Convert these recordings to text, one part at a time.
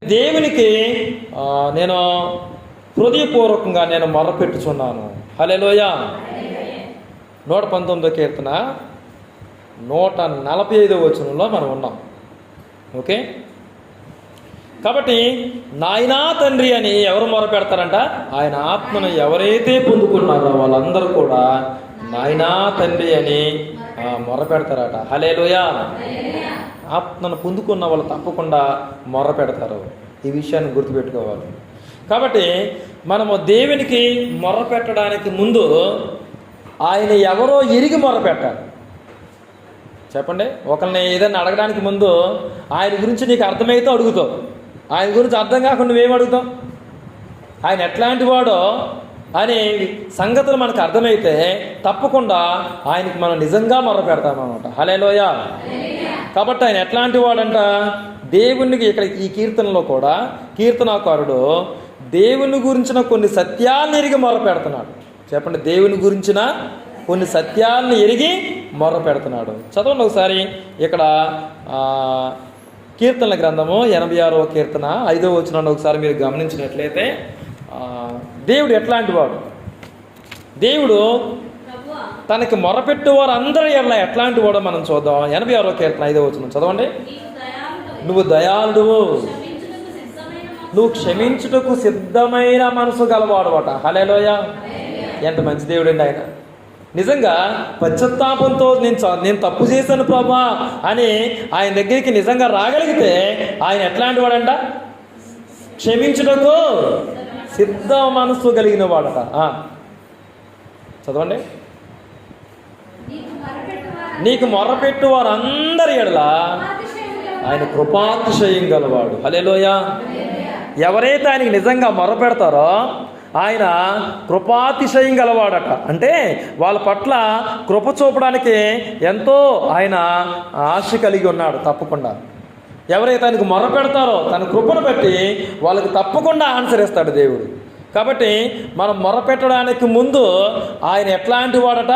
దేవునికి నేను హృదయపూర్వకంగా నేను మొరపెట్టుచున్నాను. హల్లెలూయా. 119వ కీర్తన 145వ వచనంలో మనం ఉన్నాం. ఓకే, కాబట్టి నాయనా తండ్రి అని ఎవరు మొరపెడతారంట? ఆయన ఆత్మను ఎవరైతే పొందుకున్నారో వాళ్ళందరూ కూడా నాయనా తండ్రి అని మొరపెడతారట. హల్లెలూయా. ఆత్మను పొందుకున్న వాళ్ళు తప్పకుండా మొర్రపెడతారు. ఈ విషయాన్ని గుర్తుపెట్టుకోవాలి. కాబట్టి మనము దేవునికి మొర్రపెట్టడానికి ముందు ఆయన ఎవరో ఎరిగి మొర్రపెట్టాలి. చెప్పండి, ఒకరిని ఏదైనా అడగడానికి ముందు ఆయన గురించి నీకు అర్థమైతే అడుగుతావు. ఆయన గురించి అర్థం కాకుండా నువ్వేం అడుగుతావు? ఆయన ఎట్లాంటి వాడో అనే సంగతులు మనకు అర్థమైతే తప్పకుండా ఆయనకి మనం నిజంగా మొర్రపెడతామన్నమాట. హల్లెలూయా. కాబట్టి ఆయన ఎట్లాంటి వాడంట? దేవునికి ఇక్కడ ఈ కీర్తనలో కూడా కీర్తనాకారుడు దేవుని గురించిన కొన్ని సత్యాలను ఎరిగి మొర్రపెడుతున్నాడు. చెప్పండి, దేవుని గురించిన కొన్ని సత్యాలను ఎరిగి మొర్రపెడుతున్నాడు. చదవండి ఒకసారి. ఇక్కడ కీర్తనల గ్రంథము 86వ కీర్తన 5వ వచనాన్ని ఒకసారి మీరు గమనించినట్లయితే దేవుడు ఎట్లాంటి వాడు? దేవుడు తనకి మొరపెట్టు వారు అందరూ ఎట్లాంటి వాడో మనం చూద్దాం. 86వ కీర్తన 5వ వచనం చదవండి. నువ్వు దయాళువు, నువ్వు క్షమించుటకు సిద్ధమైన మనసు గలవాడు అట. హల్లెలూయా. ఎంత మంచి దేవుడు అండి ఆయన. నిజంగా పశ్చాత్తాపంతో నేను తప్పు చేశాను ప్రభా అని ఆయన దగ్గరికి నిజంగా రాగలిగితే ఆయన ఎట్లాంటి వాడంట? క్షమించుటకు సిద్ధ మనసు కలిగిన వాడట. చదవండి. నీకు మొర్రపెట్టు వారు అందరి ఎడల ఆయన కృపాతిశయం గలవాడు. హల్లెలూయా. ఎవరైతే ఆయనకి నిజంగా మొర్రపెడతారో ఆయన కృపాతిశయం గలవాడట. అంటే వాళ్ళ పట్ల కృప చూపడానికి ఎంతో ఆయన ఆశ కలిగి ఉన్నాడు. తప్పకుండా ఎవరైతే ఆయనకు మొర్రపెడతారో తన కృపను బట్టి వాళ్ళకి తప్పకుండా ఆన్సర్ ఇస్తాడు దేవుడు. కాబట్టి మనం మొర్రపెట్టడానికి ముందు ఆయన ఎట్లాంటి వాడట?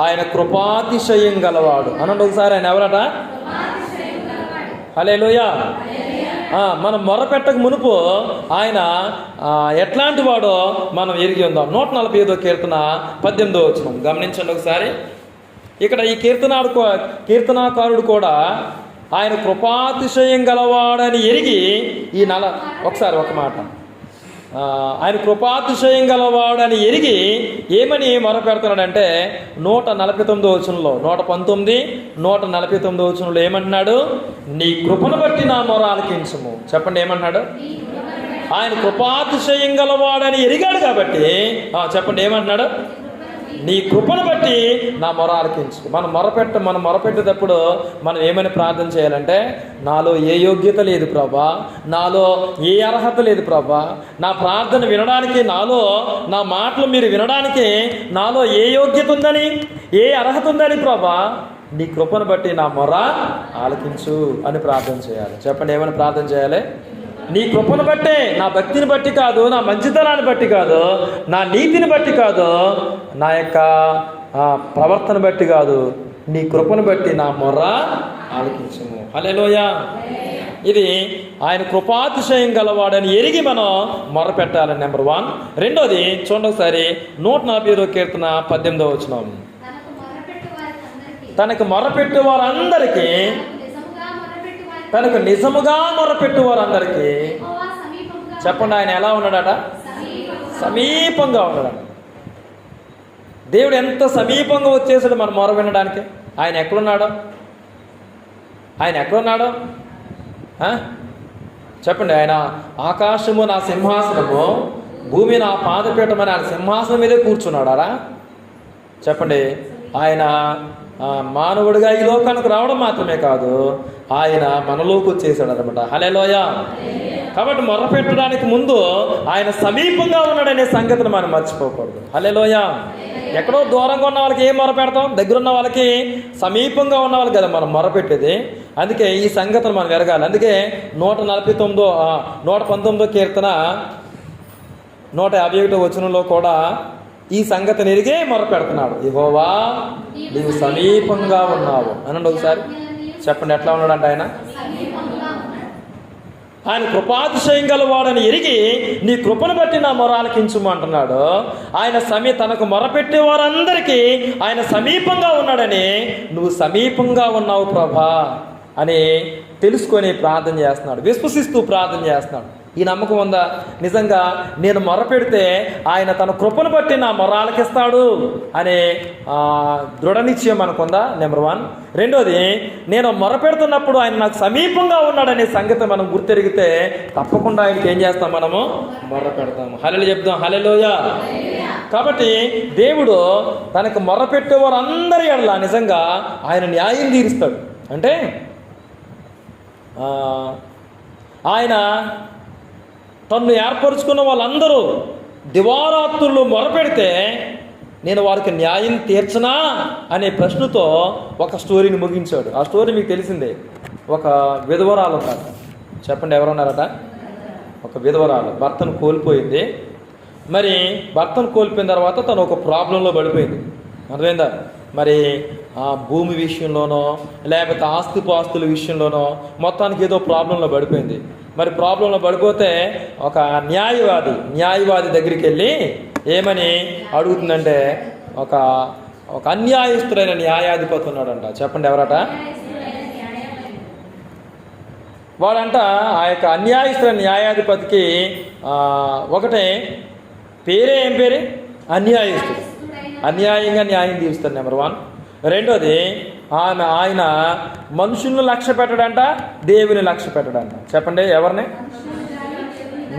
ఆయన కృపాతిశయం గలవాడు. అనండి ఒకసారి, ఆయన ఎవరట? హల్లెలూయా. మనం మొర్రపెట్టక మునుపు ఆయన ఎట్లాంటి వాడో మనం ఎరిగి ఉందాం. 145వ కీర్తన 18వ వచనం గమనించండి ఒకసారి. ఇక్కడ ఈ కీర్తనాకారుడు కూడా ఆయన కృపాతిశయం గలవాడని ఎరిగి ఒకసారి ఒక మాట, ఆయన కృపాతిశయం గలవాడని ఎరిగి ఏమని మొరపెడుతున్నాడంటే 149వ వచనంలో 119, 149వ వచనంలో ఏమంటున్నాడు? నీ కృపను బట్టి నా మొర ఆలకించుము. చెప్పండి, ఏమంటున్నాడు? ఆయన కృపాతిశయం గలవాడని ఎరిగాడు కాబట్టి చెప్పండి, ఏమంటున్నాడు? నీ కృపను బట్టి నా మొర ఆలకించు. మనం మొరపెట్టేటప్పుడు మనం ఏమని ప్రార్థన చేయాలంటే, నాలో ఏ యోగ్యత లేదు ప్రభా, నాలో ఏ అర్హత లేదు ప్రభా, నా ప్రార్థన వినడానికి, నా మాటలు మీరు వినడానికి నాలో ఏ యోగ్యత ఉందని, ఏ అర్హత ఉందని ప్రభా, నీ కృపను బట్టి నా మొర ఆలకించు అని ప్రార్థన చేయాలి. చెప్పండి, ఏమని ప్రార్థన చేయాలి? నీ కృపను బట్టే, నా భక్తిని బట్టి కాదు, నా మంచితనాన్ని బట్టి కాదు, నా నీతిని బట్టి కాదు, నా యొక్క ప్రవర్తన బట్టి కాదు, నీ కృపను బట్టి నా మొర్ర ఆలకించుము. హల్లెలూయా. ఇది ఆయన కృపాతిశయం గలవాడని ఎరిగి మనం మొర్ర పెట్టాలని నెంబర్ 1. రెండోది చూడండి ఒకసారి. 145వ కీర్తన 18వ వచనం. తనకు మొర్రపెట్టు వారందరికీ, తనకు నిజముగా మొరపెట్టు వారందరికీ. చెప్పండి, ఆయన ఎలా ఉన్నాడట? సమీపంగా ఉన్నాడట. దేవుడు ఎంత సమీపంగా వచ్చేసాడు మన మొర వినడానికి. ఆయన ఎక్కడున్నాడో? చెప్పండి, ఆయన ఆకాశము నా సింహాసనము, భూమి నా పాదపీఠం అని ఆయన సింహాసనం మీదే కూర్చున్నాడారా? చెప్పండి, ఆయన మానవుడిగా ఈ లోకానికి రావడం మాత్రమే కాదు, ఆయన మనలోకి వచ్చేసాడు అనమాట. హల్లెలూయా. కాబట్టి మొర్ర పెట్టడానికి ముందు ఆయన సమీపంగా ఉన్నాడనే సంగతిని మనం మర్చిపోకూడదు. హల్లెలూయా. ఎక్కడో దూరంగా ఉన్న వాళ్ళకి ఏం మొర పెడతాం? దగ్గర ఉన్న వాళ్ళకి, సమీపంగా ఉన్న వాళ్ళకి కదా మనం మొర పెట్టేది. అందుకే ఈ సంగతిని మనం ఎరగాలి. అందుకే 119వ కీర్తన 151వ వచనంలో కూడా ఈ సంగతిని ఎరిగే మొర పెడుతున్నాడు. యెహోవా నీవు సమీపంగా ఉన్నావు అనండి ఒకసారి. చెప్పండి, ఎట్లా ఉన్నాడంట ఆయన? ఆయన కృపాతిశయం గలవాడని ఎరిగి నీ కృపను బట్టి నా మొర ఆలకించుము అంటున్నాడు. ఆయన తనకు మొరపెట్టే వారందరికీ ఆయన సమీపంగా ఉన్నాడని, నువ్వు సమీపంగా ఉన్నావు ప్రభా అని తెలుసుకొని ప్రార్థన చేస్తున్నాడు, విశ్వసిస్తూ ప్రార్థన చేస్తున్నాడు. ఈ నమ్మకం ఉందా? నిజంగా నేను మొర పెడితే ఆయన తన కృపను బట్టి నా మొర ఆలకిస్తాడు అనే దృఢ నిశ్చయం మనకుందా? నెంబర్ 1. రెండోది, నేను మొర పెడుతున్నప్పుడు ఆయన నాకు సమీపంగా ఉన్నాడనే సంగతి మనం గుర్తెరిగితే తప్పకుండా ఆయనకి ఏం చేస్తాం? మనము మొర్ర పెడతాము. హల్లెలూయా చెప్తాం. హల్లెలూయా. కాబట్టి దేవుడు తనకు మొర్ర పెట్టేవారు అందరి ఎడల నిజంగా ఆయన న్యాయం తీరుస్తాడు. అంటే ఆయన తన్ను ఏర్పరుచుకున్న వాళ్ళందరూ దివారాత్రులు మొరపెడితే నేను వారికి న్యాయం తీర్చనా అనే ప్రశ్నతో ఒక స్టోరీని ముగించాడు. ఆ స్టోరీ మీకు తెలిసిందే. ఒక విధవరాలు ఉన్నారు. చెప్పండి, ఎవరున్నారట? ఒక విధవరాలు భర్తను కోల్పోయింది. మరి భర్తను కోల్పోయిన తర్వాత తను ఒక ప్రాబ్లంలో పడిపోయింది. అర్థమైందా? మరి ఆ భూమి విషయంలోనో లేకపోతే ఆస్తుల విషయంలోనో మొత్తానికి ఏదో ప్రాబ్లంలో పడిపోయింది. మరి ప్రాబ్లంలో పడిపోతే ఒక న్యాయవాది దగ్గరికి వెళ్ళి ఏమని అడుగుతుందంటే, ఒక అన్యాయస్తుడైన న్యాయాధిపతి ఉన్నాడంట. చెప్పండి, ఎవరట? వాడంట ఆ యొక్క అన్యాయస్తుడైన న్యాయాధిపతికి ఒకటే పేరే, ఏం పేరే? అన్యాయస్తుడు. అన్యాయంగా న్యాయం తీరుస్తాడు. నెంబర్ 1. రెండోది, ఆయన మనుషులను లక్ష్య పెట్టడంట, దేవుని లక్ష్య పెట్టడంట. చెప్పండి, ఎవరిని?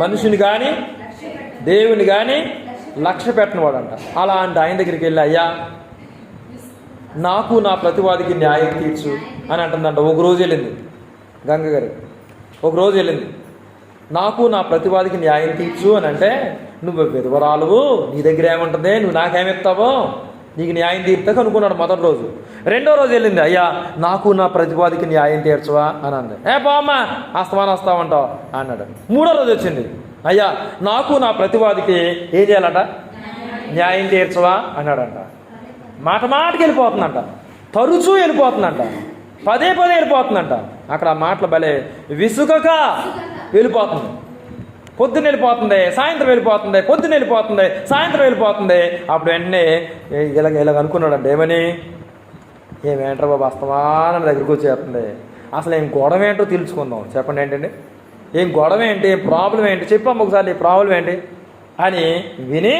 మనుషుని కానీ దేవుని కానీ లక్ష్య పెట్టినవాడంట. అలాంటి ఆయన దగ్గరికి వెళ్ళి, అయ్యా నాకు నా ప్రతివాదికి న్యాయం తీర్చు అని అంటుందంట. ఒక రోజు వెళ్ళింది గంగ గారు, ఒకరోజు వెళ్ళింది. నాకు నా ప్రతివాదికి న్యాయం తీర్చు అని అంటే, నువ్వు విధవరాలువు, నీ దగ్గర ఏముంటుంది, నువ్వు నాకేమిస్తావో, నీకు న్యాయం తీర్చక అనుకున్నాడు మొదటి రోజు. రెండో రోజు వెళ్ళింది, అయ్యా నాకు నా ప్రతివాదికి న్యాయం తీర్చవా అని అంది. బామ్మా వస్తావంటావు అన్నాడు. మూడో రోజు వచ్చింది, అయ్యా నాకు నా ప్రతివాదికి ఏం చేయాలట? న్యాయం తీర్చవా అన్నాడంట. మాటికి వెళ్ళిపోతుందంట, తరచూ వెళ్ళిపోతుందంట, పదే వెళ్ళిపోతుందంట. అక్కడ ఆ మాటలు భలే విసుగక వెళ్ళిపోతుంది. పొద్దున్న వెళ్ళిపోతుంది, సాయంత్రం వెళ్ళిపోతుంది, పొద్దున్న వెళ్ళిపోతుంది, సాయంత్రం వెళ్ళిపోతుంది. అప్పుడు వెంటనే ఇలాగ అనుకున్నాడంటే, ఏమేంటారు బాబు వస్తామా దగ్గరికి వచ్చేస్తుంది, అసలు ఏం గొడవ ఏంటో తెలుసుకుందాం. చెప్పండి, ఏంటండి ఏం గొడవ ఏంటి, ఏం ప్రాబ్లం ఏంటి, చెప్పాము ఒకసారి ఈ ప్రాబ్లం ఏంటి అని విని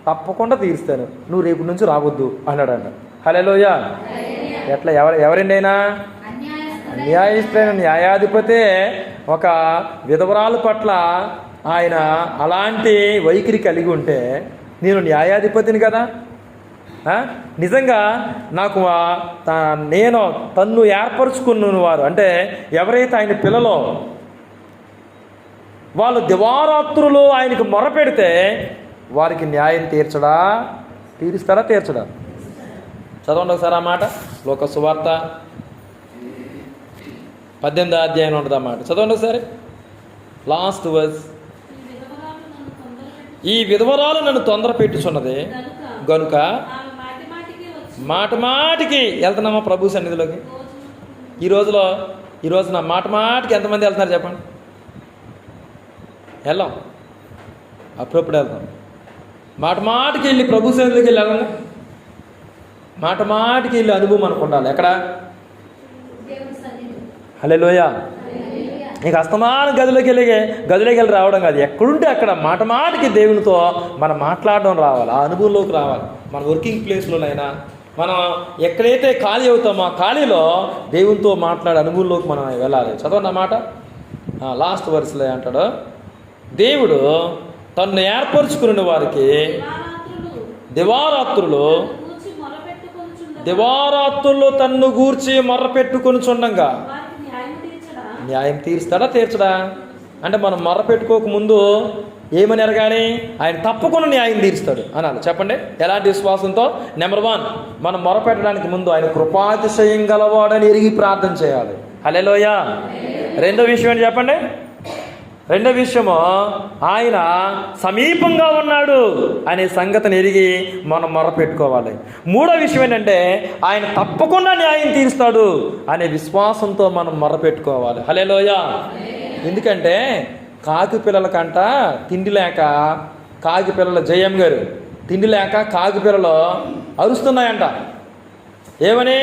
తప్పకుండా తీరుస్తాను, నువ్వు రేపు నుంచి రావద్దు అన్నాడంట. హల్లెలూయా. ఎట్లా? ఎవరండి అయినా? అన్యాయస్తుడైన న్యాయాధిపతే ఒక విధవరాలు పట్ల ఆయన అలాంటి వైఖరి కలిగి ఉంటే, నేను న్యాయాధిపతిని కదా, నిజంగా నాకు నేను తన్ను ఏర్పరచుకున్న వారు అంటే ఎవరైతే ఆయన పిల్లలో వాళ్ళు దివారాత్రులు ఆయనకు మొర పెడితే వారికి న్యాయం తీరుస్తాడా? తీర్చడా? చదవండి ఒకసారి ఆ మాట. లోక సువార్త 18వ అధ్యాయం ఉంటుంది ఆ మాట. చదవండి ఒకసారి, లాస్ట్ వర్స్. ఈ విధవరాలు నన్ను తొందర పెట్టుచున్నది గనుక మాటికి వెళ్తున్నామా ప్రభు సన్నిధిలోకి. ఈ రోజున మాటికి ఎంతమంది వెళ్తున్నారు చెప్పండి? వెళ్ళాం, అప్పుడప్పుడు వెళ్తాం. మాటికి వెళ్ళి ప్రభు సన్నిధికి వెళ్ళి వెళ్ళండి. మాటికి వెళ్ళి అనుభవం మనకు ఉండాలి. ఎక్కడ? హల్లెలూయా. నీకు అస్తమానం గదిలోకి వెళ్ళి రావడం కాదు, ఎక్కడుంటే అక్కడ మాటికి దేవునితో మనం మాట్లాడడం రావాలి, ఆ అనుభవంలోకి రావాలి. మన వర్కింగ్ ప్లేస్లోనైనా మనం ఎక్కడైతే ఖాళీ అవుతామో ఆ ఖాళీలో దేవునితో మాట్లాడే అనుభవంలోకి మనం వెళ్ళాలి. చదవండి అన్నమాట. లాస్ట్ వర్స్లో అంటాడు, దేవుడు తన్ను ఏర్పరచుకున్న వారికి దివారాత్రులు తన్ను గూర్చి మొర్ర పెట్టుకొనుచుండగా న్యాయం తీరుస్తాడా? తీర్చడా? అంటే మనం మొర్ర పెట్టుకోక ముందు ఏమని ఎరగాలి? ఆయన తప్పకుండా న్యాయం తీరుస్తాడు అనాలి. చెప్పండి, ఎలాంటి విశ్వాసంతో? నెంబర్ 1, మనం మొర పెట్టడానికి ముందు ఆయన కృపాతిశయం గలవాడని ఎరిగి ప్రార్థన చేయాలి. హల్లెలూయా. రెండో విషయం ఏంటి చెప్పండి? రెండో విషయము, ఆయన సమీపంగా ఉన్నాడు అనే సంగతిని ఎరిగి మనం మొర పెట్టుకోవాలి. మూడో విషయం ఏంటంటే ఆయన తప్పకుండా న్యాయం తీరుస్తాడు అనే విశ్వాసంతో మనం మొర పెట్టుకోవాలి. హల్లెలూయా. ఎందుకంటే కాకి పిల్లల కంట తిండి లేక కాకి పిల్లల జయం గారు తిండి లేక కాకి పిల్లలు అరుస్తున్నాయంట. ఏమని?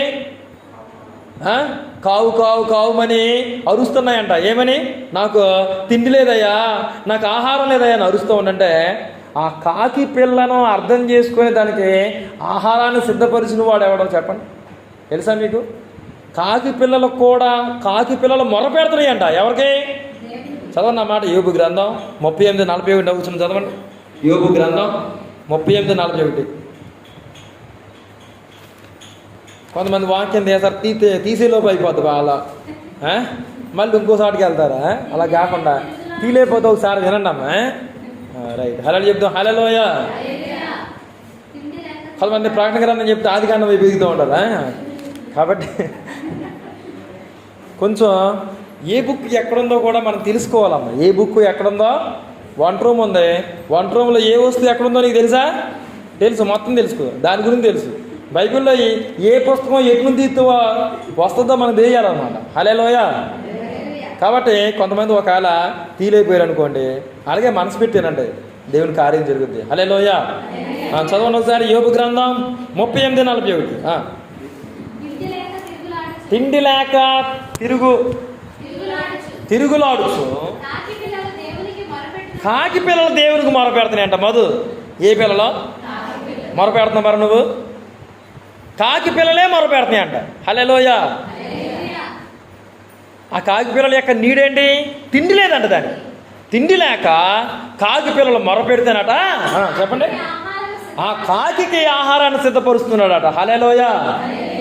కావు కావు కావుమని అరుస్తున్నాయంట. ఏమని? నాకు తిండి లేదయ్యా, నాకు ఆహారం లేదయ్యా అని అరుస్తూ ఉండంటే, ఆ కాకి పిల్లను అర్థం చేసుకుని దానికి ఆహారాన్ని సిద్ధపరిచిన వాడు ఎవడో చెప్పండి. తెలుసా మీకు? కాకి పిల్లలకు కూడా కాకి పిల్లలు మొరపెడుతున్నాయి అంట. ఎవరికి? చదవండి అన్నమాట. యోబు గ్రంథం 38:41 వచ్చిన చదవండి. యోబు గ్రంథం 38:41. కొంతమంది వాక్యం తీసారు, తీసేలోపు అయిపోద్ది వాళ్ళ, మళ్ళీ ఇంకోసారికి వెళ్తారా? అలా కాకుండా తీలేకపోతే ఒకసారి వినండి అమ్మా. రైట్, హలో చెప్తాం. హల్లెలూయా. కొంతమంది ప్రకటన గ్రంథం చెప్తే ఆది కాండం వైపు ఎదుగుతూ ఉంటారా? కాబట్టి కొంచెం ఏ బుక్ ఎక్కడుందో కూడా మనం తెలుసుకోవాలమ్మా. ఏ బుక్ ఎక్కడుందో? వంట రూమ్ ఉంది, వంట రూమ్లో ఏ వస్తువు ఎక్కడుందో నీకు తెలుసా? తెలుసు, మొత్తం తెలుసుకో, దాని గురించి తెలుసు. బైబిల్లో ఏ పుస్తకం ఎటువంటి వస్తుందో మనం తెలియాలన్నమాట. హల్లెలూయా. కాబట్టి కొంతమంది ఒకవేళ తీలైపోయారు అనుకోండి, అలాగే మనసు పెట్టానంటే దేవుని కార్యం జరుగుద్ది. హల్లెలూయా. చదవండి ఒకసారి. యోబు గ్రంథం 38:41. తిండి లేక తిరుగులాడుచు కాకి పిల్లలు దేవునికి మొరపెడుతున్నాయంట. మధు, ఏ పిల్లలు మొరపెడుతున్నా మరి? నువ్వు కాకి పిల్లలే మొరపెడుతున్నాయి అంట. హల్లెలూయా. ఆ కాకి పిల్లల యొక్క నీడేంటి? తిండి లేదంట. దాన్ని తిండి లేక కాకి పిల్లలు మొరపెడితేనట, చెప్పండి, ఆ కాకి ఆహారాన్ని సిద్ధపరుస్తున్నాడట. హల్లెలూయా.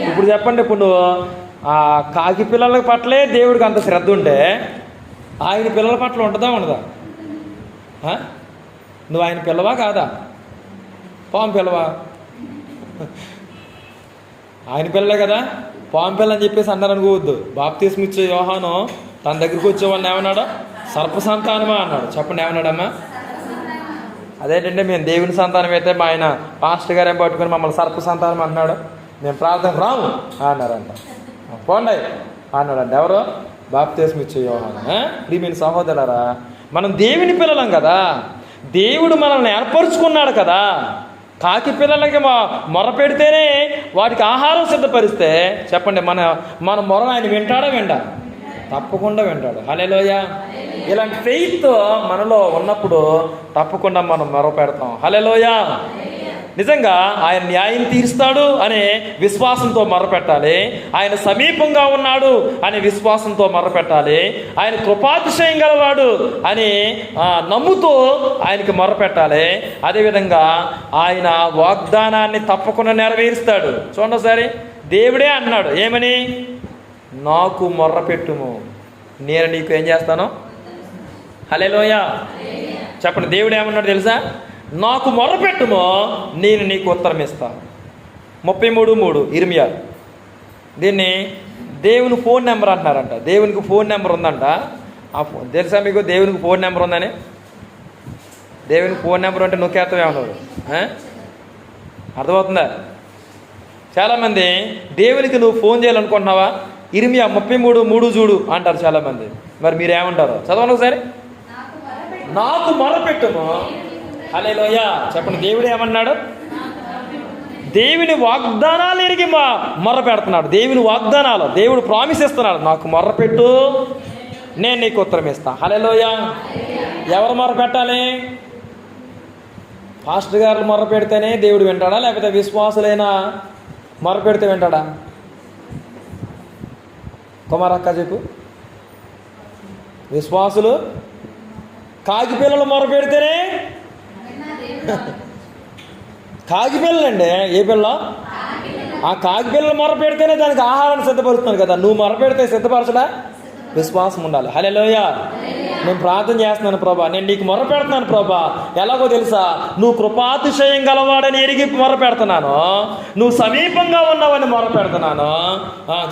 ఇప్పుడు చెప్పండి, ఇప్పుడు నువ్వు ఆ కాకి పిల్లల పట్లే దేవుడికి అంత శ్రద్ధ ఉంటే ఆయన పిల్లల పట్ల ఉంటుందా ఉండదా? నువ్వు ఆయన పిల్లవా కాదా? పాము పిల్లవా? ఆయన పిల్లలే కదా. పాము పిల్ల అని చెప్పేసి అన్నారు అనుకోవద్దు. బాప్తిస్మ ఇచ్చే యోహాను తన దగ్గరికి వచ్చేవాళ్ళని ఏమన్నాడు? సర్ప సంతానమా అన్నాడు. చెప్పండి, ఏమన్నాడమ్మా? అదేంటంటే మేము దేవుని సంతానం అయితే మా ఆయన పాస్టర్ గారు ఏం పట్టుకుని మమ్మల్ని సర్ప సంతానం అంటున్నాడు, మేము ప్రార్థన రాము అన్నారంట. పోండి అన్నాడంట. ఎవరు? బాప్తిస్మ ఇచ్చే యోహాను. ప్రియమైన సహోదరులారా, మనం దేవుని పిల్లలం కదా, దేవుడు మనల్ని ఏర్పరుచుకున్నాడు కదా. కాకి పిల్లలకి మొర పెడితేనే వాటికి ఆహారం సిద్ధపరిస్తే చెప్పండి, మన మొర ఆయన వింటాడా? తప్పకుండా వింటాడు. హల్లెలూయా. ఇలాంటి ఫెయిత్ మనలో ఉన్నప్పుడు తప్పకుండా మనం మొర పెడతాం. హల్లెలూయా. నిజంగా ఆయన న్యాయం తీరుస్తాడు అనే విశ్వాసంతో మొరపెట్టాలి. ఆయన సమీపంగా ఉన్నాడు అనే విశ్వాసంతో మొరపెట్టాలి. ఆయన కృపాతిశయం గలవాడు అని నమ్ముతూ ఆయనకి మొరపెట్టాలి. అదేవిధంగా ఆయన వాగ్దానాన్ని తప్పకుండా నెరవేరుస్తాడు. చూడండి ఒకసారి, దేవుడే అన్నాడు ఏమని? నాకు మొర్రపెట్టుము, నేను నీకు ఏం చేస్తాను? హల్లెలూయా. చెప్పండి, దేవుడు ఏమన్నాడు తెలుసా? నాకు మొర్రపెట్టుమో, నేను నీకు ఉత్తరం ఇస్తాను. 33:3 ఇర్మియా. దీన్ని దేవుని ఫోన్ నెంబర్ అంటున్నారంట. దేవునికి ఫోన్ నెంబర్ ఉందంట. తెలుసా మీకు దేవునికి ఫోన్ నెంబర్ ఉందని? దేవునికి ఫోన్ నెంబర్ అంటే నొక్కేస్తాం ఏమన్నారు? అర్థమవుతుందా? చాలామంది దేవునికి నువ్వు ఫోన్ చేయాలనుకుంటున్నావా? ఇర్మియా 33:3 చూడు అంటారు చాలామంది. మరి మీరేమంటారు? చదవండి ఒకసారి. నాకు మొరపెట్టుము. హల్లెలూయా. చెప్పండి, దేవుడు ఏమన్నాడు? దేవుని వాగ్దానాలు ఎరిగి మొర్ర పెడుతున్నాడు. దేవుని వాగ్దానాలు, దేవుడు ప్రామిస్ ఇస్తున్నాడు. నాకు మొర్రపెట్టు, నేను నీకు ఉత్తరం ఇస్తా. హల్లెలూయా. ఎవరు మొర్ర పెట్టాలి? పాస్టర్ గారు మొర్ర పెడితేనే దేవుడు వింటాడా, లేకపోతే విశ్వాసులైనా మొర్ర పెడితే వింటాడా? కుమారక్క చెప్పు. విశ్వాసులు కాకి పిల్లలు మొర పెడితేనే, కాకి పిల్లలండి. ఏ పిల్ల? ఆ కాకి పిల్లలు మొర పెడితేనే దానికి ఆహారాన్ని సిద్ధపరుస్తున్నాడు కదా. నువ్వు మొర పెడితే సిద్ధపరచడా? విశ్వాసం ఉండాలి. హల్లెలూయా. నేను ప్రార్థన చేస్తున్నాను ప్రభా, నేను నీకు మొర పెడుతున్నాను ప్రభా. ఎలాగో తెలుసా? నువ్వు కృపాతిశయం గలవాడని ఎరిగి మొర పెడుతున్నాను, నువ్వు సమీపంగా ఉన్నావని మొర పెడుతున్నాను.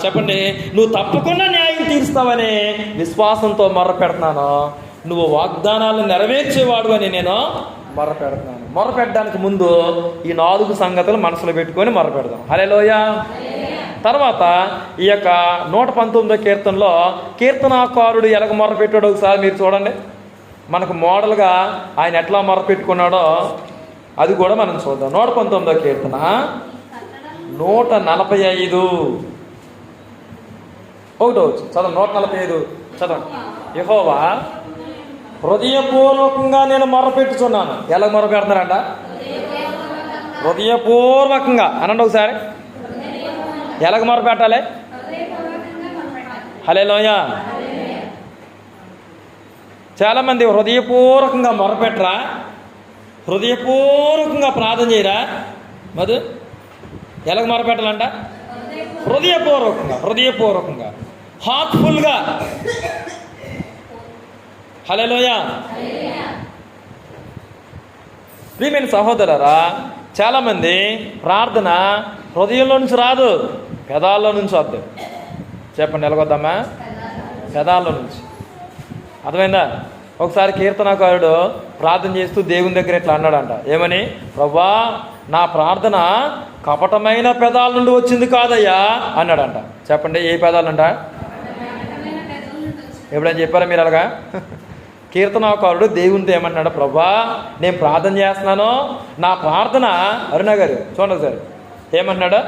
చెప్పండి, నువ్వు తప్పకుండా న్యాయం తీరుస్తావని విశ్వాసంతో మొర పెడుతున్నాను. నువ్వు వాగ్దానాలను నెరవేర్చేవాడు అని నేను మొర పెడుతున్నాను. మొర పెట్టడానికి ముందు ఈ 4 సంగతులు మనసులో పెట్టుకొని మొర పెడదాం. హల్లెలూయా. తర్వాత ఈ యొక్క 119వ కీర్తనలో కీర్తనాకారుడు ఎలాగ మొరపెట్టాడో ఒకసారి మీరు చూడండి. మనకు మోడల్గా ఆయన ఎట్లా మొరపెట్టుకున్నాడో అది కూడా మనం చూద్దాం. 119వ కీర్తన 145 ఒకటో చదవండి. 145 చదవండి. యెహోవా హృదయపూర్వకంగా నేను మొరపెట్టుచున్నాను. ఎలా మొరపెడుతున్నారంట? హృదయపూర్వకంగా అనండి ఒకసారి. ఎలాగ మొరపెట్టాలి? హల్లెలూయా. చాలామంది హృదయపూర్వకంగా మొరపెట్టరా, హృదయపూర్వకంగా ప్రార్థన చేయరా? మధు ఎలాగ మొరపెట్టాలంట? హృదయపూర్వకంగా హార్ట్ఫుల్గా. హల్లెలూయా. ప్రియమైన సహోదరులారా, చాలామంది ప్రార్థన హృదయంలో నుంచి రాదు, పెదాల్లో నుంచి వద్దు. చెప్పండి ఎలాగొద్దామా? పెదాల్లో నుంచి. అర్థమైందా? ఒకసారి కీర్తనాకారుడు ప్రార్థన చేస్తూ దేవుని దగ్గర ఇట్లా అన్నాడంట. ఏమని? ప్రభువా, నా ప్రార్థన కపటమైన పెదాల నుండి వచ్చింది కాదయ్యా అన్నాడంట. చెప్పండి, ఏ పెదాలంట? ఎప్పుడైనా చెప్పారా మీరు అలాగా? కీర్తనాకారుడు దేవునితో ఏమన్నాడు? ప్రభువా, నేను ప్రార్థన చేస్తున్నాను, నా ప్రార్థన, అరుణ గారు చూడండి సార్, ఏమన్నాడు?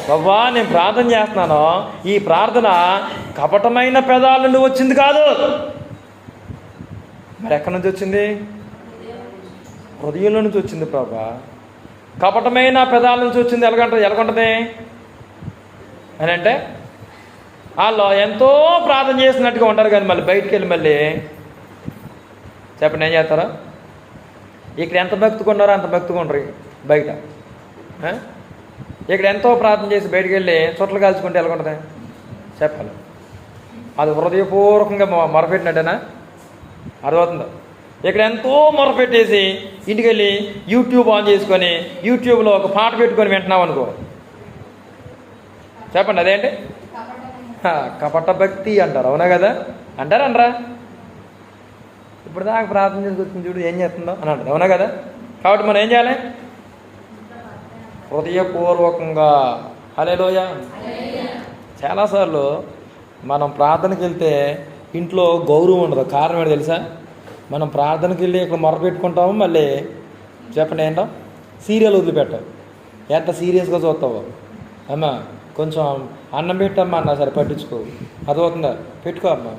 ప్రభువా, నేను ప్రార్థన చేస్తున్నాను, ఈ ప్రార్థన కపటమైన పెదాల నుండి వచ్చింది కాదు. మరి ఎక్కడి నుంచి వచ్చింది? హృదయంలో నుంచి వచ్చింది ప్రభువా. కపటమైన పెదాల నుంచి వచ్చింది. ఎలాగుంటుంది అని అంటే వాళ్ళు ఎంతో ప్రార్థన చేసినట్టుగా ఉంటారు, కానీ మళ్ళీ బయటికి వెళ్ళి మళ్ళీ చెప్పండి ఏం చేస్తారా? ఇక్కడ ఎంత భక్తిగా ఉన్నారో అంత భక్తిగా ఉండరు బయట. ఇక్కడ ఎంతో ప్రార్థన చేసి బయటికి వెళ్ళి చుట్టలు కాల్చుకుంటే ఎలాగుంటుంది చెప్పాలి? అది హృదయపూర్వకంగా మొరపెట్టినట్టేనా? అర్థమవుతుందా? ఇక్కడ ఎంతో మొరపెట్టేసి ఇంటికి వెళ్ళి యూట్యూబ్ ఆన్ చేసుకొని యూట్యూబ్లో ఒక పాట పెట్టుకొని వింటున్నాం అనుకో, చెప్పండి అదేంటి? కపట భక్తి అంటారు. అవునా కదా? అంటారా? ఇప్పుడు దాకా ప్రార్థన చేసుకొచ్చింది చూడు ఏం చేస్తుందో అని అంటారు. అవునా కదా? కాబట్టి మనం ఏం చేయాలి? హృదయపూర్వకంగా. హల్లెలూయా. చాలాసార్లు మనం ప్రార్థనకి వెళ్తే ఇంట్లో గౌరవం ఉండదు. కారణం ఏంటో తెలుసా? మనం ప్రార్థనకి వెళ్ళి ఇక్కడ మొరపెట్టుకుంటాము, మళ్ళీ చెప్పండి ఏంటో సీరియల్ వదిలిపెట్టావు. ఎంత సీరియస్గా చూస్తావు. అమ్మా కొంచెం అన్నం పెట్టమ్మా అన్నా సరే పట్టించుకో. అర్థమవుతుందా? పెట్టుకో అమ్మా.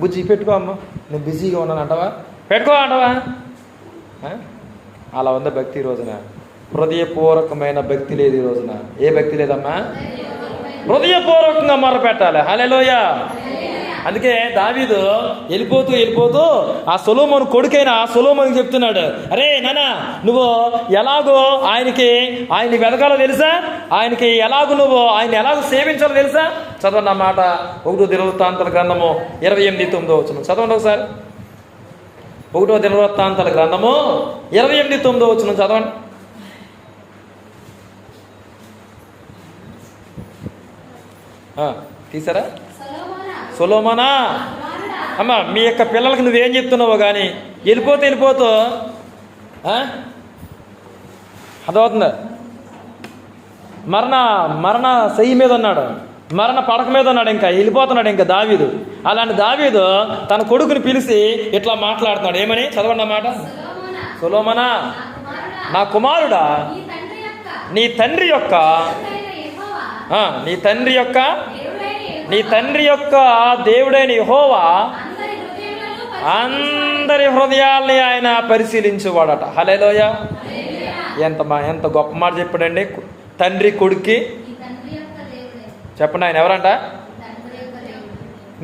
బుజ్జి పెట్టుకో అమ్మా, నేను బిజీగా ఉన్నాను అంటావా? పెట్టుకో అంటావా? అలా ఉంది భక్తి ఈ రోజున. హృదయపూర్వకమైన భక్తి లేదు ఈ రోజున. ఏ భక్తి లేదమ్మా? హృదయపూర్వకంగా మొరపెట్టాలి. హల్లెలూయా. అందుకే దావీదు వెళ్ళిపోతూ ఆ సొలొమోను కొడుకైన ఆ సొలొమోనుకి చెప్తున్నాడు, అరే నాన్న, నువ్వు ఎలాగో ఆయన్ని వెతకాలో తెలుసా? ఆయనకి ఎలాగో నువ్వు ఆయన ఎలాగో సేవించాలో తెలుసా? చదవండి ఆ మాట. 1 దినవృత్తాంతాల గ్రంథము 28:9 చదవండి ఒకసారి. 1 దినవృత్తాంతాల గ్రంథము 28:9 చదవండి. తీసారా? సొలొమోనా, అమ్మ మీ యొక్క పిల్లలకి నువ్వేం చెప్తున్నావో కానీ వెళ్ళిపోతూ అదవుతుందా? మరణ శయ్యి మీద ఉన్నాడు, మరణ పడక మీద ఉన్నాడు, ఇంకా వెళ్ళిపోతున్నాడు ఇంకా దావీదు. అలాంటి దావీదు తన కొడుకుని పిలిచి ఇట్లా మాట్లాడుతున్నాడు. ఏమని? చదవండి అన్నమాట. సొలొమోనా, నా కుమారుడా, నీ తండ్రి యొక్క దేవుడైన యెహోవా అందరి హృదయాల్ని ఆయన పరిశీలించేవాడట. హల్లెలూయా. ఎంత గొప్ప మాట చెప్పాడండి తండ్రి కొడుక్కి. చెప్పండి, ఆయన ఎవరంట?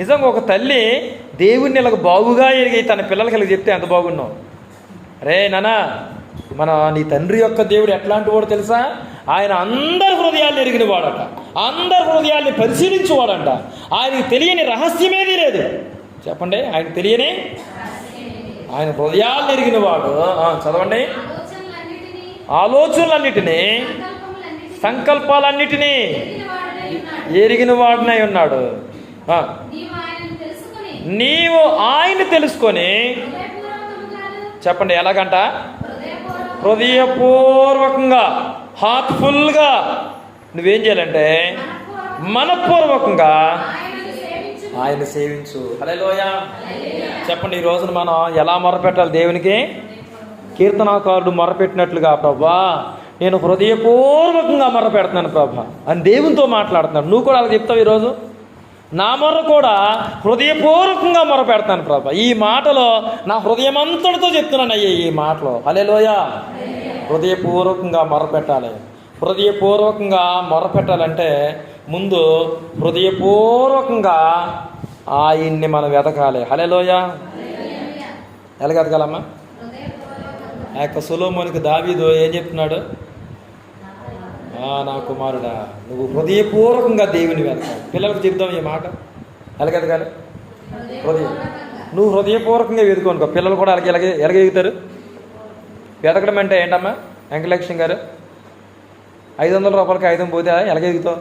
నిజంగా ఒక తల్లి దేవుణ్ణి ఇలాగ బాగుగా ఎరిగి తన పిల్లలకి ఇలా చెప్తే ఎంత బాగున్నావు. అరే నానా, నీ తండ్రి యొక్క దేవుడు ఎట్లాంటి వాడు తెలుసా? ఆయన అందరి హృదయాన్ని ఎరిగిన వాడట, అందరి హృదయాల్ని పరిశీలించేవాడంట. ఆయనకి తెలియని రహస్యమేదీ లేదు. చెప్పండి, ఆయన తెలియని, ఆయన హృదయాన్ని ఎరిగిన వాడు. చదవండి. ఆలోచనలన్నిటినీ సంకల్పాలన్నిటినీ ఎరిగిన వాడినై ఉన్నాడు. నీవు ఆయన తెలుసుకొని, చెప్పండి ఎలాగంట? హృదయపూర్వకంగా, హార్ట్ఫుల్గా నువ్వేం చేయాలంటే మనపూర్వకంగా ఆయన సేవించు. హల్లెలూయా. చెప్పండి, ఈ రోజున మనం ఎలా మొరపెట్టాలి దేవునికి? కీర్తనాకారుడు మొరపెట్టినట్లుగా, ప్రభా నేను హృదయపూర్వకంగా మొరపెడుతున్నాను ప్రభా అని దేవునితో మాట్లాడుతున్నాడు. నువ్వు కూడా అలా చెప్తావు ఈరోజు, నా మొర్ర కూడా హృదయపూర్వకంగా మొరపెడతాను ప్రభా. ఈ మాటలో నా హృదయం అంతటితో చెప్తున్నాను అయ్యే ఈ మాటలో. హల్లెలూయా. హృదయపూర్వకంగా మొరపెట్టాలి. హృదయపూర్వకంగా మొరపెట్టాలంటే ముందు హృదయపూర్వకంగా ఆయన్ని మనం వెతకాలి. హల్లెలూయా. ఎలాగ వెతకాలమ్మా? ఆ యొక్క సొలొమోనుకి దావీదు ఏం చెప్తున్నాడు? నా కుమారుడా, నువ్వు హృదయపూర్వకంగా దేవుని వెతకాలి. పిల్లలకు చెప్తాం ఈ మాట. ఎలాగ వెతకాలి? నువ్వు హృదయపూర్వకంగా వెతుకోనుకో, పిల్లలు కూడా ఎలాగెగుతారు? వెతకడం అంటే ఏంటమ్మా? వెంకటలక్ష్మి గారు 500 రూపాయలకి 5 పోతే ఎలాగెగుతావు?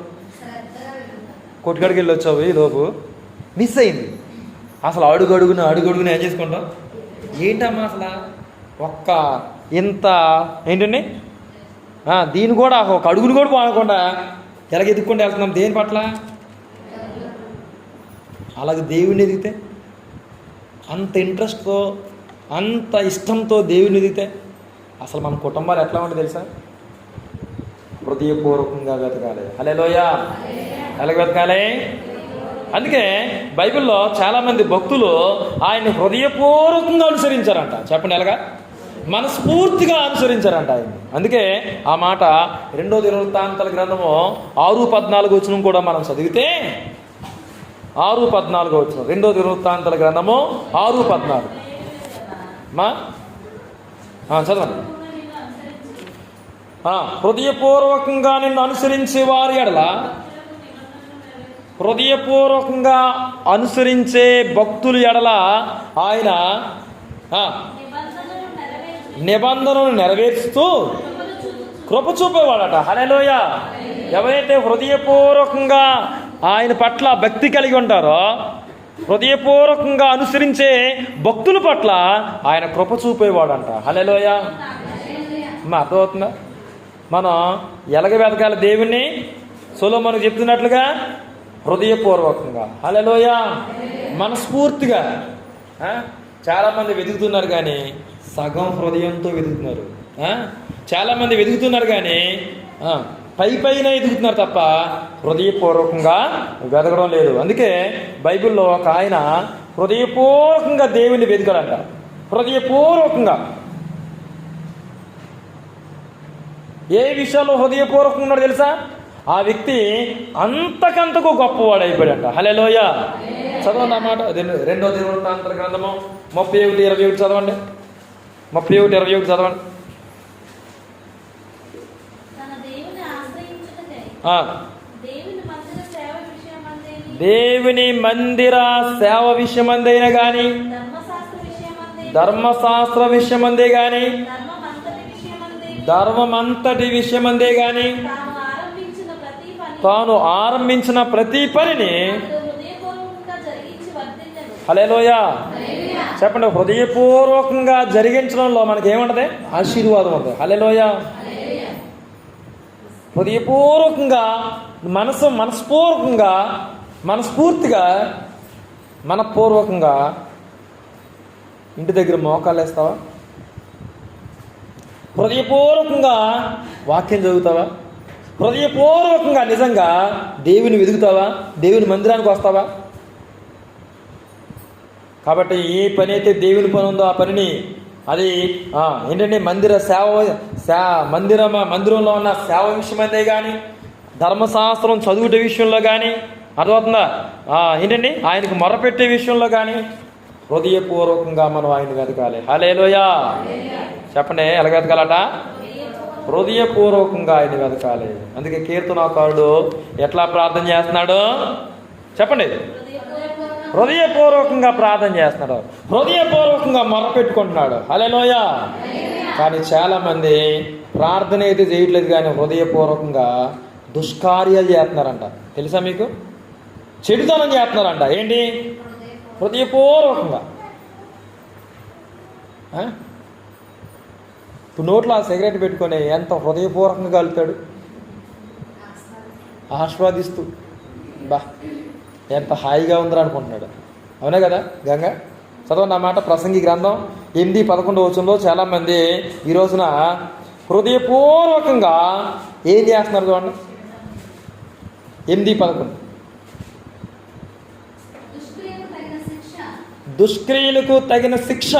కొట్టుకడికి వెళ్ళి వచ్చావు, ఈ లోపు మిస్ అయింది. అసలు అడుగడుగున ఏం చేసుకుంటాం? ఏంటమ్మా అసలు ఒక్క ఇంత ఏంటండి, దీన్ని కూడా ఒక అడుగును కూడా పోనకుండా ఎలాగెదుక్కుంటూ వెళ్తున్నాం దేని పట్ల? అలాగే దేవుని ఎదిగితే, అంత ఇంట్రెస్ట్తో అంత ఇష్టంతో దేవుని ఎదిగితే అసలు మన కుటుంబాలు ఎట్లా ఉంటుంది తెలుసా? హృదయపూర్వకంగా వెతకాలి. హల్లెలూయా. ఎలాగ వెతకాలి? అందుకే బైబిల్లో చాలామంది భక్తులు ఆయన హృదయపూర్వకంగా అనుసరించారంట. చెప్పండి ఎలాగా? మనస్ఫూర్తిగా అనుసరించారంట ఆయన. అందుకే ఆ మాట 2వ దినవృత్తాంతాల గ్రంథము 6:14 వచనం కూడా మనం చదివితే 6:14 వచనం 2వ దినవృత్తాంతాల గ్రంథము 6:14 మా చదవండి. హృదయపూర్వకంగా నిన్ను అనుసరించే వారి ఎడల, హృదయపూర్వకంగా అనుసరించే భక్తులు ఎడల ఆయన నిబంధనను నెరవేరుస్తూ కృప చూపేవాడట. హల్లెలూయా. ఎవరైతే హృదయపూర్వకంగా ఆయన పట్ల భక్తి కలిగి ఉంటారో, హృదయపూర్వకంగా అనుసరించే భక్తుల పట్ల ఆయన కృప చూపేవాడంట. హల్లెలూయా. అర్థమవుతుందా? మనం ఎలాగ వెతకాలి దేవుణ్ణి? సొలొమోను చెప్తున్నట్లుగా హృదయపూర్వకంగా. హల్లెలూయా. మనస్ఫూర్తిగా. చాలామంది వెతుకుతున్నారు కానీ సగం హృదయంతో వెతుకుతున్నారు. చాలామంది వెతుకుతున్నారు కానీ పైన ఎదుగుతున్నారు తప్ప హృదయపూర్వకంగా వెతకడం లేదు. అందుకే బైబిల్లో ఒక ఆయన హృదయపూర్వకంగా దేవుని వెతకాలంట. హృదయపూర్వకంగా ఏ విషయంలో హృదయపూర్వకంగా ఉన్నాడు తెలుసా? ఆ వ్యక్తి అంతకంతకు గొప్పవాడు అయిపోయాడంట. హల్లెలూయా. చదవండి అన్నమాట. 2వ దినవృత్తాంతాల గ్రంథము 31:21 చదవండి. 31:21 చదవండి. దేవుని మందిర సేవ విషయమందైనా కానీ, ధర్మశాస్త్ర విషయమందే కానీ, ధర్మమంతటి విషయమందే కానీ తాను ఆరంభించిన ప్రతి పనిని హల్లెలూయా. చెప్పండి, హృదయపూర్వకంగా జరిగించడంలో మనకి ఏముంటుంది? ఆశీర్వాదం ఉంటుంది. హల్లెలూయా. హృదయపూర్వకంగా మనస్పూర్వకంగా మనస్ఫూర్తిగా మనపూర్వకంగా ఇంటి దగ్గర మోకాళ్ళు వేస్తావా? హృదయపూర్వకంగా వాక్యం చదువుతావా? హృదయపూర్వకంగా నిజంగా దేవుని వెతుకుతావా? దేవుని మందిరానికి వస్తావా? కాబట్టి ఏ పని అయితే దేవుని పని ఉందో ఆ పనిని, అది ఏంటంటే మందిరంలో ఉన్న సేవ విషయమైతే కానీ, ధర్మశాస్త్రం చదువుట విషయంలో కానీ, అర్థమవుతుందా? ఏంటండి ఆయనకు మొరపెట్టే విషయంలో కానీ హృదయపూర్వకంగా మనం ఆయన వెతకాలి. హల్లెలూయా. చెప్పండి, ఎలా వెతకాలట? హృదయపూర్వకంగా ఆయన వెతకాలి. అందుకే కీర్తనాకారుడు ఎట్లా ప్రార్థన చేస్తున్నాడు చెప్పండి? హృదయపూర్వకంగా ప్రార్థన చేస్తున్నాడు, హృదయపూర్వకంగా మొరపెట్టుకుంటున్నాడు. హల్లెలూయా. కానీ చాలామంది ప్రార్థన అయితే చేయట్లేదు కానీ హృదయపూర్వకంగా దుష్కార్యాలు చేస్తున్నారంట. తెలుసా మీకు? చెడుతనం చేస్తున్నారంట. ఏంటి? హృదయపూర్వకంగా. ఇప్పుడు నోట్లో ఆ సిగరెట్ పెట్టుకొని ఎంత హృదయపూర్వకంగా కలుపుతాడు? ఆస్వాదిస్తూ బా ఎంత హాయిగా ఉందిరా అనుకుంటున్నాడు. అవునే కదా గంగ? చదవండి ఆ మాట. ప్రసంగి గ్రంథం 8:11 వచనంలో చాలామంది ఈ రోజున హృదయపూర్వకంగా ఏం చేస్తున్నారు చూడండి. 8:11 దుష్క్రియలకు తగిన శిక్ష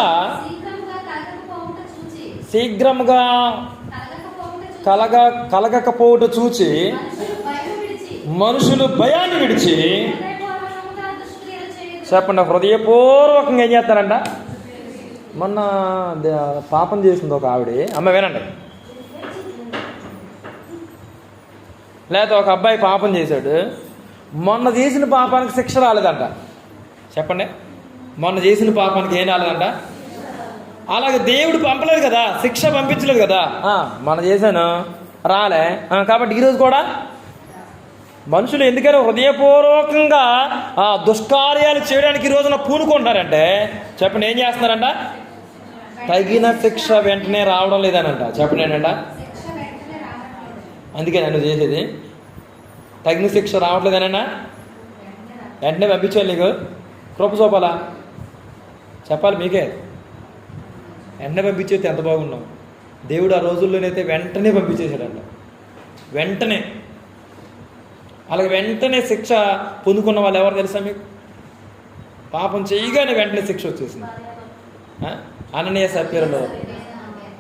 శీఘ్రముగా కలగకపోవుట చూచి మనుషులు భయాన్ని విడిచి చెప్పండి హృదయపూర్వకంగా ఏం చేస్తారంట? మొన్న పాపం చేసింది ఒక ఆవిడ, అమ్మ వినండి, లేదా ఒక అబ్బాయి పాపం చేశాడు, మొన్న చేసిన పాపానికి శిక్ష రాలేదంట. చెప్పండి, మొన్న చేసిన పాపానికి ఏం రాలేదంట? అలాగే దేవుడు పంపలేదు కదా, శిక్ష పంపించలేదు కదా. మొన్న చేశాను రాలే, కాబట్టి ఈరోజు కూడా మనుషులు ఎందుకని హృదయపూర్వకంగా దుష్కార్యాలు చేయడానికి ఈ రోజున పూనుకుంటున్నారంటే చెప్పండి ఏం చేస్తున్నారంట? తగిన శిక్ష వెంటనే రావడం లేదనంట. చెప్పండి ఏంటంట? అందుకే నన్ను చేసేది తగిన శిక్ష రావట్లేదనన్నా వెంటనే పంపించాలి. నీకు కృప చూపాలా? చెప్పాలి మీకే. వెంటనే పంపించేస్తే ఎంత బాగున్నావు. దేవుడు ఆ రోజుల్లోనైతే వెంటనే పంపించేశాడంట, వెంటనే. అలాగే వెంటనే శిక్ష పొందుకున్న వాళ్ళు ఎవరు తెలుసా మీకు? పాపం చేయగానే వెంటనే శిక్ష వచ్చేసింది. అననీయ సప్ఫీరాలో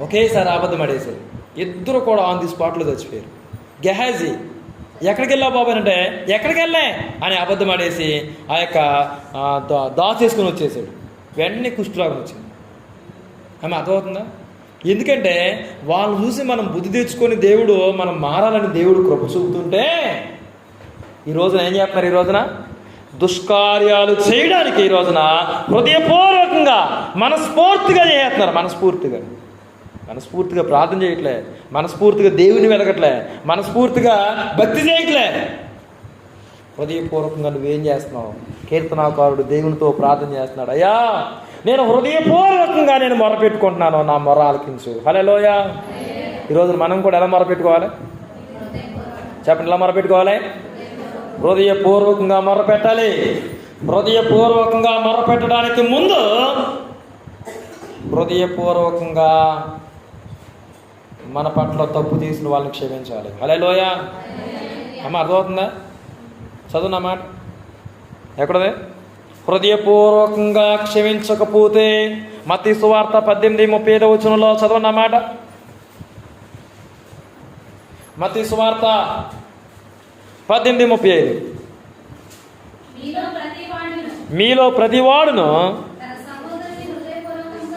ఒకేసారి అబద్ధం ఆడేశారు, ఇద్దరు కూడా ఆన్ ది స్పాట్లో చచ్చిపోయారు. గెహాజీ ఎక్కడికి వెళ్ళావు బాబు అంటే ఎక్కడికి వెళ్ళే అని అబద్ధం ఆడేసి ఆ యొక్క దాచేసుకుని వచ్చేసాడు. వెంటనే కుష్ఠరోగం వచ్చింది. ఆమె అర్థమవుతుందా? ఎందుకంటే వాళ్ళని చూసి మనం బుద్ధి తెచ్చుకొని దేవుడు మనం మారాలని దేవుడు కృప చూపుతుంటే ఈ రోజున ఏం చేస్తున్నారు? ఈ రోజున దుష్కార్యాలు చేయడానికి ఈ రోజున హృదయపూర్వకంగా మనస్ఫూర్తిగా చేస్తున్నారు. మనస్ఫూర్తిగా ప్రార్థన చేయట్లే, మనస్ఫూర్తిగా దేవుని వెలగట్లే, మనస్ఫూర్తిగా భక్తి చేయట్లే. హృదయపూర్వకంగా నువ్వేం చేస్తున్నావు? కీర్తనాకారుడు దేవునితో ప్రార్థన చేస్తున్నాడు, అయ్యా నేను హృదయపూర్వకంగా నేను మొరపెట్టుకుంటున్నాను, నా మొర ఆలకించు. హల్లెలూయా. ఈరోజు మనం కూడా ఎలా మొరపెట్టుకోవాలి? చెప్పండి, ఎలా మొరపెట్టుకోవాలి? హృదయపూర్వకంగా మొరపెట్టాలి. హృదయపూర్వకంగా మొరపెట్టడానికి ముందు హృదయపూర్వకంగా మన పట్ల తప్పు తీసిన వాళ్ళని క్షమించాలి. హల్లెలూయా. అమ్మ అర్థమవుతుందా? చదువు మాట ఎక్కడదే? హృదయపూర్వకంగా క్షమించకపోతే మత్తయి సువార్త 18:35 వచనంలో చదవన్న మాట. మత్తయి సువార్త 18:35 మీలో ప్రతివాడును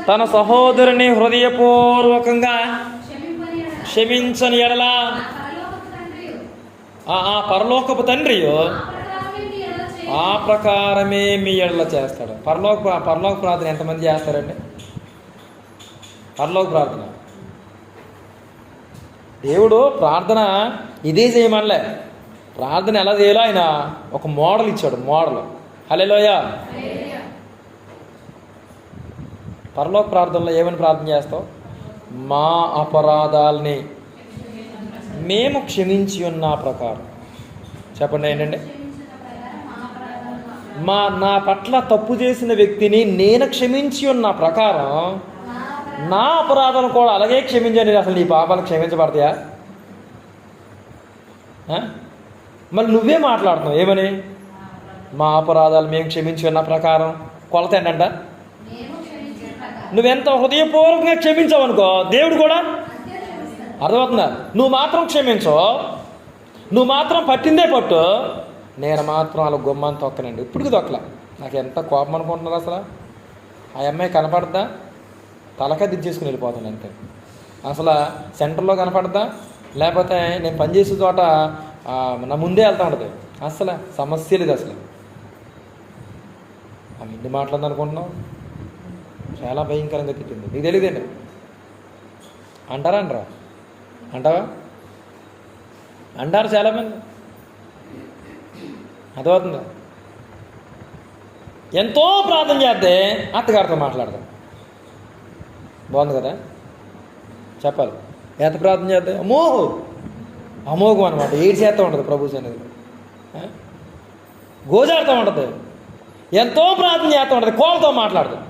తన సహోదరుని హృదయపూర్వకంగా క్షమించని ఎడల ఆ పరలోకపు తండ్రి ఆ ప్రకారమే మీ ఎడల చేస్తాడు. పరలోక ప్రార్థన ఎంతమంది చేస్తారండి? పరలోక ప్రార్థన దేవుడు ప్రార్థన ఇదే చేయమనలే. ప్రార్థన ఎలా చేయాలో ఆయన ఒక మోడల్ ఇచ్చాడు, మోడల్. హల్లెలూయా. పరలోక ప్రార్థనలో ఏమని ప్రార్థన చేస్తావు? మా అపరాధాలని మేము క్షమించి ఉన్న ప్రకారం. చెప్పండి ఏంటండి? నా పట్ల తప్పు చేసిన వ్యక్తిని నేను క్షమించి ఉన్న ప్రకారం నా అపరాధాలను కూడా అలాగే క్షమించండి. అసలు నీ పాపాలు క్షమించబడతాయా? మళ్ళీ నువ్వే మాట్లాడుతున్నావు ఏమని? మా అపరాధాలు మేము క్షమించి ఉన్న ప్రకారం. కొలత ఏంటంట? నువ్వెంత హృదయపూర్వకంగా క్షమించావు అనుకో దేవుడు కూడా అర్థమవుతుందా? నువ్వు మాత్రం క్షమించు, నువ్వు మాత్రం పట్టిందే పట్టు, నేను మాత్రం అలా గుమ్మాన్ని తొక్కనండి. ఇప్పటికి తొక్కల. నాకు ఎంత కోపం అనుకుంటున్నారు అసలు. ఆ అమ్మాయి కనపడద్దా తలకాయ దించేసుకుని వెళ్ళిపోతాను అంతే. అసలు సెంటర్లో కనపడద్దా లేకపోతే నేను పనిచేసే చోట నా ముందే వెళ్తూ ఉంటుంది. అసలు సమస్య లేదు అసలు. ఆమె ఎన్ని మాట్లాడింది అనుకుంటున్నావు? చాలా భయంకరంగా తిట్టింది. నీకు తెలియదండి. అంటారా అంటారా? అంటావా? అంటారు చాలామంది. అర్థమవుతుందా? ఎంతో ప్రార్థన చేస్తే అత్తగారితో మాట్లాడతాం. బాగుంది కదా? చెప్పాలి. ఎంత ప్రార్థన చేద్దాం? అమ్మో అమోఘం అనమాట. ఏడు చేస్తూ ఉంటుంది ప్రభు సన్నిధిలో, గోజాడుతూ ఉంటుంది, ఎంతో ప్రార్థన చేస్తూ ఉంటుంది, కోపంతో మాట్లాడుతుంది.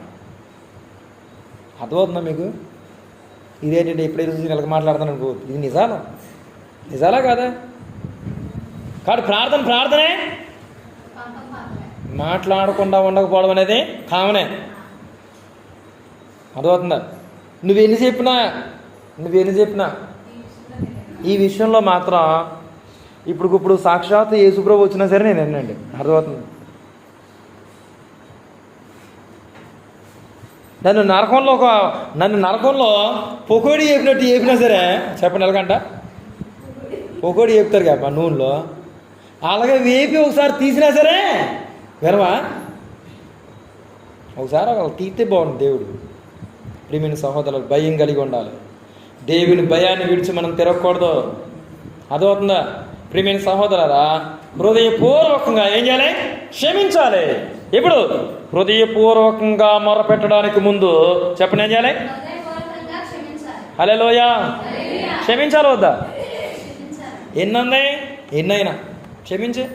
అర్థమవుతుందా మీకు? ఇదేంటంటే ఎప్పుడే రోజు నెలకు మాట్లాడుతాను అనుకోవద్దు. ఇది నిజాలా కాదా? కాదు, ప్రార్థనే మాట్లాడకుండా ఉండకపోవడం అనేది కామనే. అర్థమవుతుందా? నువ్వెన్ని చెప్పినా ఈ విషయంలో మాత్రం ఇప్పుడు సాక్షాత్ యేసుప్రభు వచ్చినా సరే నేను వినండి. అర్థమవుతుంది? నన్ను నరకంలో పొకోడి చెప్పినట్టు చెప్పినా సరే, చెప్పండి ఎలాగంట పొకోడి చెప్తారు కదా నూనెలో, అలాగే వేపి ఒకసారి తీసినా సరే వినవా? ఒకసారి తీస్తే బాగుంది. దేవుడు ప్రియమైన సహోదరులకు భయం కలిగి ఉండాలి. దేవుని భయాన్ని విడిచి మనం తిరగకూడదు. అదవుతుందా? ప్రియమైన సహోదరులారా, హృదయపూర్వకంగా ఏం చేయాలి? క్షమించాలి. ఇప్పుడు హృదయపూర్వకంగా మొరపెట్టడానికి ముందు చెప్పండి ఏం చేయాలి? హల్లెలూయా. క్షమించాలి వద్దా? ఎన్నైనా క్షమించే.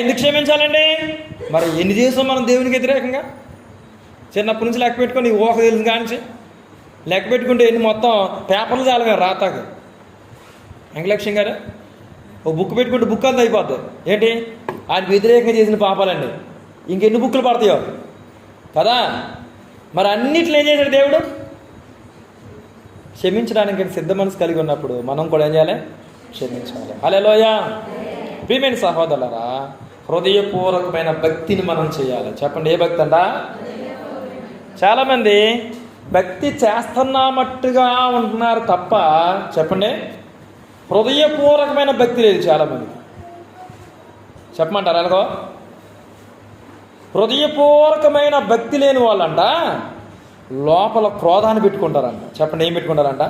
ఎందుకు క్షమించాలండి? మరి ఎన్ని చేసాం మనం దేవునికి వ్యతిరేకంగా? చిన్నప్పటి నుంచి లెక్క పెట్టుకొని ఊహ తెలిసి కానించి లెక్క పెట్టుకుంటే ఎన్ని మొత్తం పేపర్లు చాలు మేము రాతాక. వెంకటలక్ష్మి గారు ఒక బుక్ పెట్టుకుంటే బుక్ అంతా అయిపోద్ది. ఏంటి? ఆయన వ్యతిరేకంగా చేసిన పాపాలండి. ఇంకెన్ని బుక్కులు పడతాయో కదా. మరి అన్నిట్లో ఏం చేశాడు దేవుడు? క్షమించడానికి సిద్ధ మనసు కలిగి ఉన్నప్పుడు మనం కూడా ఏం చేయాలి? క్షమించాలి. హల్లెలూయా. ప్రియమైన సహోదరులారా, హృదయపూర్వకమైన భక్తిని మనం చేయాలి. చెప్పండి, ఏ భక్తి అంట? చాలామంది భక్తి చేస్తున్నట్టుగా ఉంటున్నారు తప్ప, చెప్పండి, హృదయపూర్వకమైన భక్తి లేదు చాలామంది. చెప్పమంటారు ఎలాగో? హృదయపూర్వకమైన భక్తి లేని వాళ్ళంట లోపల క్రోధాన్ని పెట్టుకుంటారంట. చెప్పండి, ఏం పెట్టుకుంటారంట?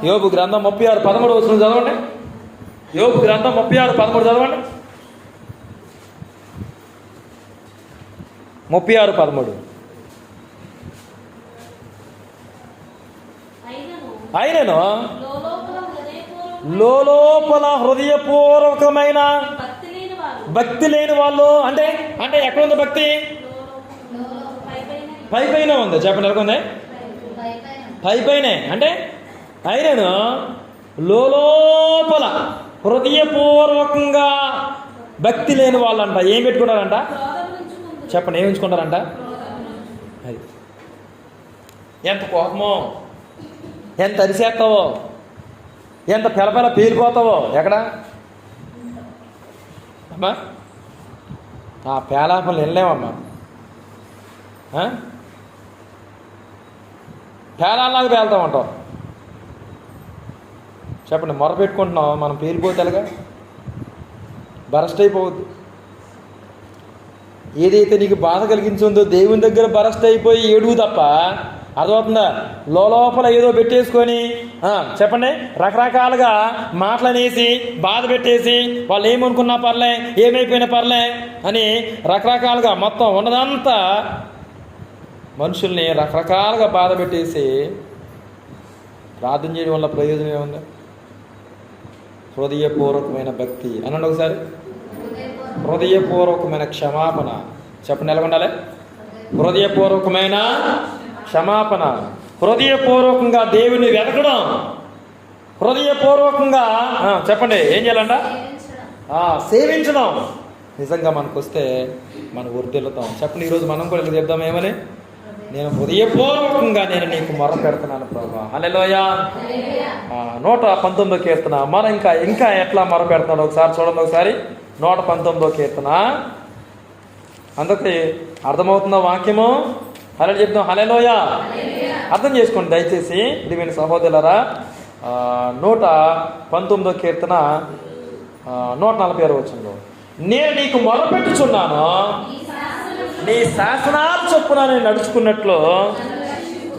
యోబు గ్రంథం 36:13 చదవండి. యోబు గ్రంథం 36:13 చదవండి. 36:13. అయినను లోపల హృదయపూర్వకమైన భక్తి లేని వాళ్ళు అంటే ఎక్కడ ఉంది భక్తి? పైపైన ఉంది. చెప్పండి, ఎక్కడ ఉంది? పైపైనే. అంటే అయినను లోపల హృదయపూర్వకంగా భక్తి లేని వాళ్ళంట ఏం పెట్టుకుంటారంట? చెప్పండి, ఏం ఉంచుకుంటారంట? అది ఎంత కోపమో, ఎంత అరిసేస్తావో, ఎంత పెలపెల పేలిపోతావో. ఎక్కడ అమ్మా ఆ పేలాపలు వెళ్ళలేమమ్మా. పేలాలాగా పేలుతామంటావు. చెప్పండి, మొర పెట్టుకుంటున్నాం మనం, పేలిపోతేలుగా బరస్ట్ అయిపోవద్దు. ఏదైతే నీకు బాధ కలిగించిందో దేవుని దగ్గర బరస్ట్ అయిపోయి ఏడుగు తప్ప. అర్థమవుతుందా? లోపల ఏదో పెట్టేసుకొని చెప్పండి రకరకాలుగా మాటలనేసి బాధ పెట్టేసి వాళ్ళు ఏమనుకున్నా పర్లే, ఏమైపోయినా పర్లే అని రకరకాలుగా మొత్తం ఉన్నదంతా మనుషుల్ని రకరకాలుగా బాధ పెట్టేసి ప్రార్థన చేయడం వల్ల ప్రయోజనం ఏముంది? హృదయపూర్వకమైన భక్తి అనండి ఒకసారి. హృదయపూర్వకమైన క్షమాపణ. చెప్పండి, ఎలా ఉండాలి? హృదయపూర్వకమైన క్షమాపణ, హృదయపూర్వకంగా దేవుని వెతకడం, హృదయపూర్వకంగా చెప్పండి ఏం చేయాలంట? సేవించడం. నిజంగా మనకు వస్తే మనం వర్ధిల్లుతాం. చెప్పండి, ఈరోజు మనం కూడా ఇలా చెప్దాం ఏమని? నేను హృదయపూర్వకంగా నేను నీకు మొర పెడుతున్నాను ప్రభువా. హల్లెలూయా. 119వ కీర్తన. మన ఇంకా ఎట్లా మొర పెడుతున్నాడు ఒకసారి చూడండి. ఒకసారి 119వ కీర్తన. అందుకే అర్థమవుతున్న వాక్యము హల్లెలూయా చెప్తాం. హల్లెలూయా. అర్థం చేసుకోండి దయచేసి ప్రియమైన సహోదరులారా. 119వ కీర్తన 146వ వచనంలో, నేను నీకు మొరపెట్టుచున్నాను, నీ శాసనాలు చొప్పున నేను నడుచుకున్నట్లు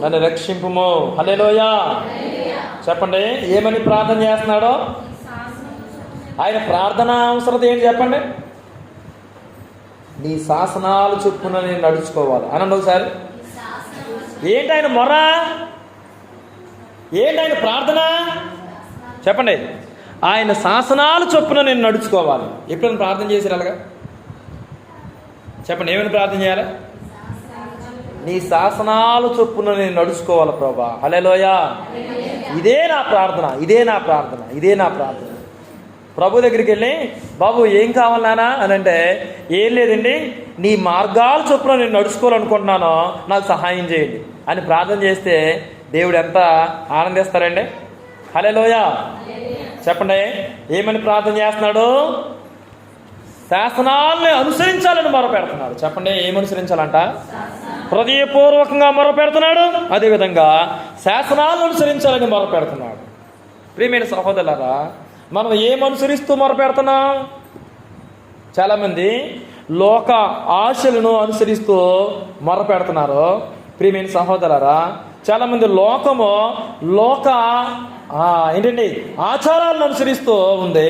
నన్ను రక్షింపుము. హల్లెలూయా. చెప్పండి, ఏమని ప్రార్థన చేస్తున్నాడో? ఆయన ప్రార్థన అవసరత ఏంటి చెప్పండి? నీ శాసనాలు చొప్పున నేను నడుచుకోవాలి అనండి ఒకసారి. ఏంటి ఆయన మొర? ఏంటి ఆయన ప్రార్థన? చెప్పండి, ఆయన శాసనాలు చొప్పున నేను నడుచుకోవాలి. ఎప్పుడైనా ప్రార్థన చేశారు అలాగా? చెప్పండి, ఏమైనా ప్రార్థన చేయాలి? నీ శాసనాలు చొప్పున నేను నడుచుకోవాలి ప్రభా. హల్లెలూయా. ఇదే నా ప్రార్థన, ఇదే నా ప్రార్థన, ఇదే నా ప్రార్థన. ప్రభు దగ్గరికి వెళ్ళి, బాబు ఏం కావాలి నానా అని అంటే, ఏం లేదండి, నీ మార్గాలు చొప్పున నేను నడుచుకోవాలనుకుంటున్నాను, నాకు సహాయం చేయండి అని ప్రార్థన చేస్తే దేవుడు ఎంత ఆనందిస్తారండి. హల్లెలూయా. చెప్పండి, ఏమని ప్రార్థన చేస్తున్నాడు? శాసనాల్ని అనుసరించాలని మొరపెడుతున్నాడు. చెప్పండి, ఏమనుసరించాలంట? హృదయపూర్వకంగా మొరపెడుతున్నాడు. అదేవిధంగా శాసనాలను అనుసరించాలని మొరపెడుతున్నాడు. ప్రియమైన సహోదరులారా, మనం ఏమనుసరిస్తూ మొరపెడుతున్నాం? చాలామంది లోక ఆశలను అనుసరిస్తూ మొరపెడుతున్నారు. ప్రియమైన సహోదరులారా, చాలామంది లోక ఏంటండి ఆచారాలను అనుసరిస్తూ ఉంది.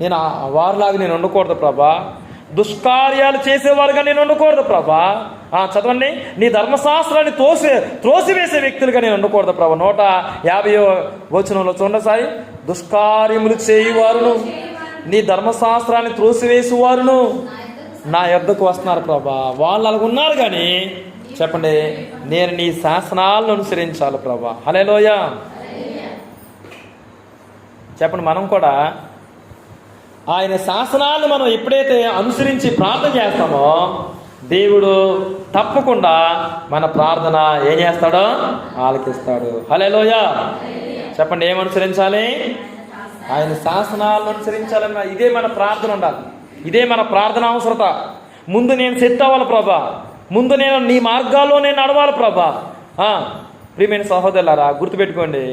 నేను వారిలాగా నేను ఉండకూడదు ప్రభా, దుష్కార్యాలు చేసేవారుగా నేను ఉండకూడదు ప్రభా. చదవండి, నీ ధర్మశాస్త్రాన్ని త్రోసివేసే వ్యక్తులుగా నేను ఉండకూడదు ప్రభా. 150వ వచనంలో చూడండి సాయి, దుష్కార్యములు చేయువారును నీ ధర్మశాస్త్రాన్ని త్రోసివేసేవారును నా యొద్దకు వస్తున్నారు ప్రభా. వాళ్ళు అలాగ ఉన్నారు కానీ చెప్పండి, నేను నీ శాసనాలను అనుసరించాలి ప్రభా. హల్లెలూయా. చెప్పండి, మనం కూడా ఆయన శాసనాలను మనం ఎప్పుడైతే అనుసరించి ప్రార్థన చేస్తామో దేవుడు తప్పకుండా మన ప్రార్థన ఏం చేస్తాడో ఆలకిస్తాడు. హల్లెలూయా. చెప్పండి, ఏమనుసరించాలి? ఆయన శాసనాలను అనుసరించాలని. ఇదే మన ప్రార్థన ఉండాలి, ఇదే మన ప్రార్థన అవసరత. ముందు నేను సెట్ అవ్వాలి ప్రభా, ముందు నేను నీ మార్గాల్లో నేను నడవాలి ప్రభా. ప్రియమైన సహోదరులారా, గుర్తుపెట్టుకోండి,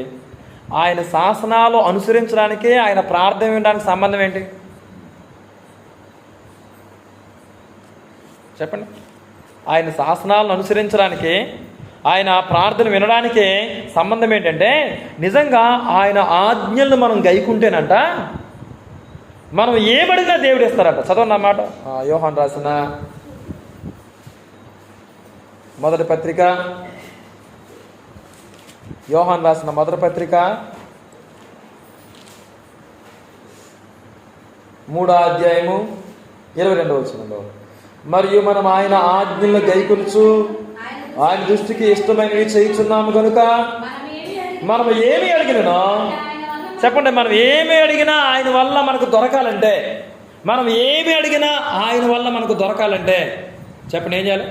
ఆయన శాసనాలు అనుసరించడానికే ఆయన ప్రార్థన వినడానికి సంబంధం ఏంటి? చెప్పండి, ఆయన శాసనాలను అనుసరించడానికి, ఆయన ప్రార్థన వినడానికి సంబంధం ఏంటంటే, నిజంగా ఆయన ఆజ్ఞలను మనం గైకుంటేనంట మనం ఏమడిగినా దేవుడు ఇస్తారంట. చదవండి అన్నమాట. యోహాను రాసిన మొదటి పత్రిక, యోహాను రాసిన మొదటి పత్రిక 3వ అధ్యాయము 22వ వచనంలో, మరియు మనం ఆయన ఆజ్ఞలను గైకొనుచు ఆయన దృష్టికి ఇష్టమైనవి చేయుచున్నాము కనుక మనం ఏమి అడిగినా, చెప్పండి, మనం ఏమి అడిగినా ఆయన వల్ల మనకు దొరకాలంటే, మనం ఏమి అడిగినా ఆయన వల్ల మనకు దొరకాలంటే చెప్పండి ఏం చేయాలి?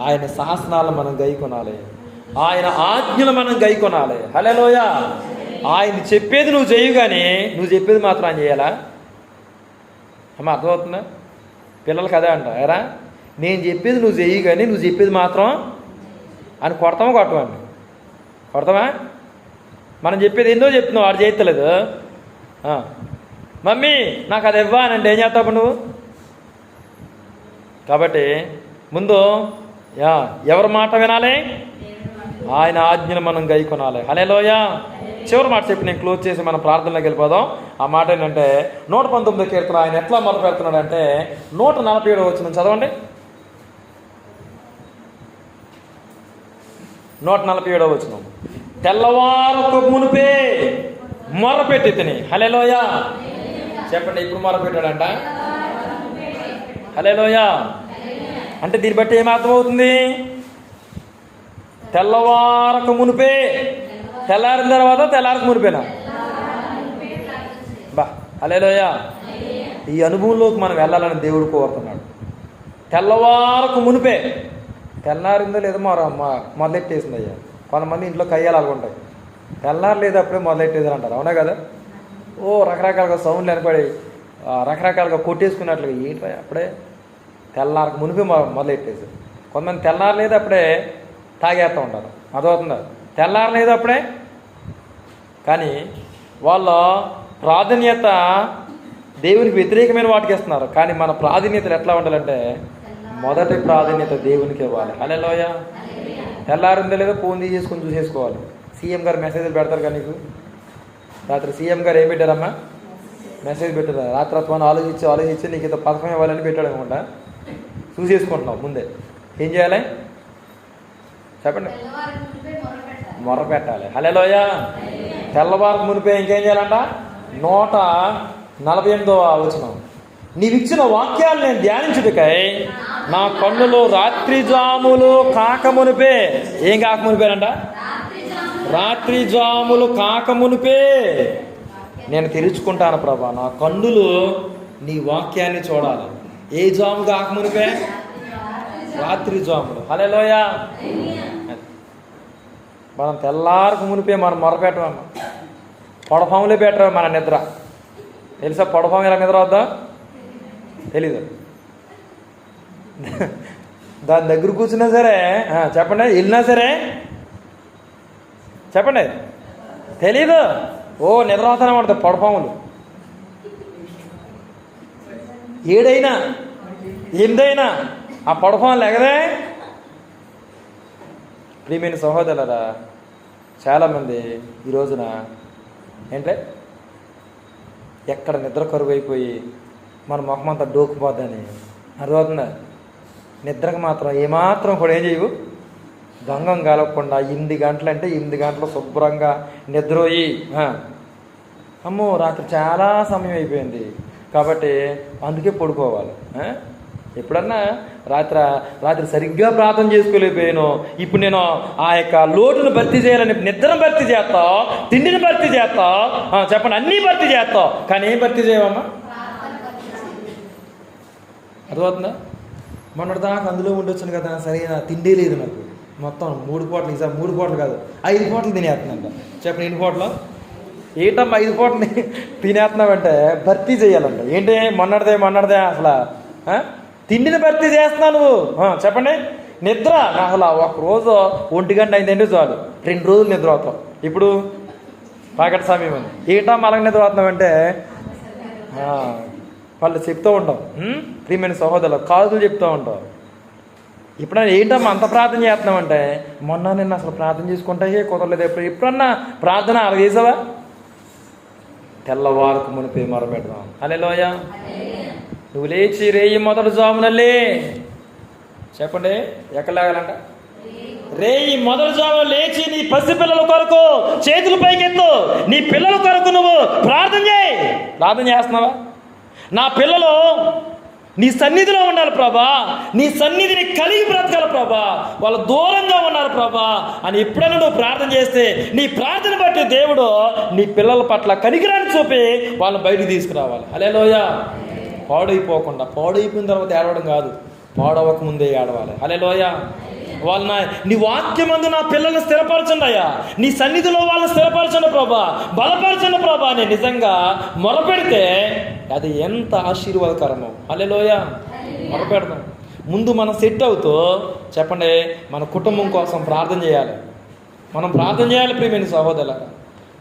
ఆయన శాసనాలు మనం గైకొనాలి, ఆయన ఆజ్ఞలు మనం గైకొనాలి. హల్లెలూయా. ఆయన చెప్పేది నువ్వు చేయు, కానీ నువ్వు చెప్పేది మాత్రం ఆయన చేయాలా? అమ్మ, అర్థమవుతుందా? పిల్లలకి అదే అంట, ఎరా నేను చెప్పేది నువ్వు చెయ్యి, కానీ నువ్వు చెప్పేది మాత్రం అని కొడతామా కొట్టమండి? కొడతామా? మనం చెప్పేది ఎన్నో చెప్తున్నావు, వాడు చేయట్లేదు. మమ్మీ నాకు అది ఇవ్వా అని అంటే ఏం చేస్తావు నువ్వు? కాబట్టి ముందు ఎవరి మాట వినాలి? ఆయన ఆజ్ఞను మనం గైకొనాలి. హల్లెలూయా. చివరి మాట చెప్పి నేను క్లోజ్ చేసి మనం ప్రార్థనలోకి వెళ్ళిపోదాం. ఆ మాట ఏంటంటే 119వ కీర్తన ఆయన ఎట్లా మొదలు పెడుతున్నాడు అంటే 147వ వచనం చదవండి. 147వ వచనం, తెల్లవారక మునిపే మొర్రపెట్టి తిని. హల్లెలూయా. చెప్పండి, ఇప్పుడు మొర్రపెట్టాడంట. హల్లెలూయా. అంటే దీన్ని బట్టి ఏమర్థమవుతుంది? తెల్లవారక మునిపే, తెల్లారిన తర్వాత తెల్లారక మునిపేనా? బా, హల్లెలూయా. ఈ అనుభవంలోకి మనం వెళ్ళాలని దేవుడు కోరుతున్నాడు. తెల్లవారకు మునిపే, తెల్లారిందో లేదో మొదలెట్టేసింది అయ్యా. కొంతమంది ఇంట్లో కయ్యాలు అలాగుంటాయి, తెల్లారు లేదు అప్పుడే మొదలెట్టేది అంటారు. అవునా కదా? రకరకాలుగా సౌండ్లు వెనపడి రకరకాలుగా కొట్టేసుకున్నట్లుగా ఏంటి అప్పుడే తెల్లారకు మునిపే మొదలెట్టేసి. కొంతమంది తెల్లారు లేదు అప్పుడే తాగేస్తూ ఉంటారు. అదవుతుందా? తెల్లారు లేదు అప్పుడే. కానీ వాళ్ళ ప్రాధాన్యత దేవునికి వ్యతిరేకమైన వాటికి ఇస్తున్నారు. కానీ మన ప్రాధాన్యతలు ఎట్లా ఉండాలంటే మొదటి ప్రాధాన్యత దేవునికి ఇవ్వాలి. హల్లెలూయా. తెల్లారిందో లేదో ఫోన్ తీసేసుకొని చూసేసుకోవాలి. సీఎం గారు మెసేజ్లు పెడతారు కానీ నీకు రాత్రి సీఎం గారు ఏం పెట్టారమ్మా? మెసేజ్ పెట్టారు. రాత్రత్వాన్ని ఆలోచించి నీకు ఇంత పథకం ఇవ్వాలని పెట్టాడు అనుకుంటా. చూసేసుకుంటున్నావు ముందే. ఏం చేయాలి చెప్పండి? మొర్ర పెట్టాలి. హల్లెలూయా. తెల్లవారు మునిపే ఇంకేం చేయాలంట? 148వ వచనం. నీవిచ్చిన వాక్యాలు నేను ధ్యానించుటకై నా కన్నులు రాత్రి జాములు కాకమునిపే. ఏం కాకమునిపేనంట? రాత్రి జాములు కాకమునిపే నేను తెరుచుకుంటాను ప్రభా. నా కన్నులు నీ వాక్యాన్ని చూడాలి. ఏ జాము కాకమునిపే? రాత్రి జాములు. హల్లెలూయా. మనం తెల్లారకు మునిపే మనం మొరపెట్టమమ్మ. పొడపాములే పెట్టరా మన నిద్ర. తెలుసా పొడపాము ఎలా నిద్ర వద్దా? తెలీదు. దాని దగ్గర కూర్చున్నా సరే చెప్పండి, వెళ్ళినా సరే చెప్పండి తెలీదు. ఓ నిద్ర అవుతానే పడుతుంది పొడపాములు. 7 అయినా 8 అయినా ఆ పొడపాములు ఎగదే. ప్రియమైన సహోదరులారా, చాలామంది ఈ రోజున ఏంటంటే ఎక్కడ నిద్ర కరువు అయిపోయి మన ముఖం అంతా డోకుపోద్దని అర్థమవుతుందా? నిద్రకు మాత్రం ఏమాత్రం కూడా ఏం చేయవు, భంగం కలగకుండా 8 గంటలు అంటే 8 గంటలు శుభ్రంగా నిద్రపోయి అమ్మో రాత్రి చాలా సమయం అయిపోయింది కాబట్టి అందుకే పడుకోవాలి. ఎప్పుడన్నా రాత్రి సరిగ్గా ప్రార్థన చేసుకోలేకపోయాను, ఇప్పుడు నేను ఆ యొక్క లోటును భర్తీ చేయాలని నిద్రను భర్తీ చేస్తావు, తిండిని భర్తీ చేస్తావు, చెప్పండి అన్నీ భర్తీ చేస్తావు, కానీ ఏం భర్తీ చేయవమ్మా? అర్థమవుతుందా? మొన్నటి దాకా అందులో ఉండొచ్చాను కదా, సరైన తిండి లేదు నాకు. మొత్తం 3 పూటలు, ఈసారి 3 పూటలు కాదు 5 పూటలు తినేస్తుందంట. చెప్పండి ఎన్ని పూటలు? ఏంటమ్మా 5 పూటలు తినేస్తున్నావంటే భర్తీ చేయాలంట. ఏంటి మొన్నటిదే అసలు తిండిని భర్తీ చేస్తున్నావు నువ్వు. చెప్పండి నిద్ర అసలు ఒక రోజు 1 గంట అయిందంటే చాలు 2 రోజులు నిద్ర అవుతావు. ఇప్పుడు పాకెట్ సమయం అని ఏంటమ్మా అలాగే నిద్ర అవుతున్నావంటే వాళ్ళు చెప్తూ ఉంటాం. ప్రియమైన సహోదరులు కాదులు చెప్తూ ఉంటాం. ఎప్పుడన్నా ఏంటమ్మా అంత ప్రార్థన చేస్తున్నామంటే మొన్న నిన్న అసలు ప్రార్థన చేసుకుంటే కుదరలేదు. ఎప్పుడన్నా ప్రార్థన అలా చేసావా? తెల్లవారుకు మునిపే మొరపెడదాం. హల్లెలూయా. నువ్వు లేచి రేయి మొదటి జామునల్లే చెప్పండి ఎక్కడ లేగాలంట? రేయి మొదటి జామున లేచి నీ పసిపిల్లల కొరకు చేతుల పైకెత్తు. నీ పిల్లల కొరకు నువ్వు ప్రార్థన చేయి. ప్రార్థన చేస్తున్నావా? నా పిల్లలు నీ సన్నిధిలో ఉండాలి ప్రభా, నీ సన్నిధిని కలిగి బ్రతకాలి ప్రభా, వాళ్ళు దూరంగా ఉన్నారు ప్రభా అని ఎప్పుడైనా నువ్వు ప్రార్థన చేస్తే నీ ప్రార్థన బట్టి దేవుడు నీ పిల్లల పట్ల కనికరాన్ని చూపి వాళ్ళని బయటికి తీసుకురావాలి. హల్లెలూయా. పాడైపోకుండా, పాడైపోయిన తర్వాత ఏడవడం కాదు, పాడవక ముందే ఏడవాలి. హల్లెలూయా. వాళ్ళ నీ వాక్యమందు నా పిల్లల్ని స్థిరపరచండి అయ్యా, నీ సన్నిధిలో వాళ్ళని స్థిరపరచండి ప్రభా, బలపరచండి ప్రభా అని నిజంగా మొరపెడితే అది ఎంత ఆశీర్వాదకరమో. హల్లెలూయా. మొరపెడదాం. ముందు మనం సెట్ అవుతూ చెప్పండి మన కుటుంబం కోసం ప్రార్థన చేయాలి. మనం ప్రార్థన చేయాలి ప్రియమైన సహోదరులారా.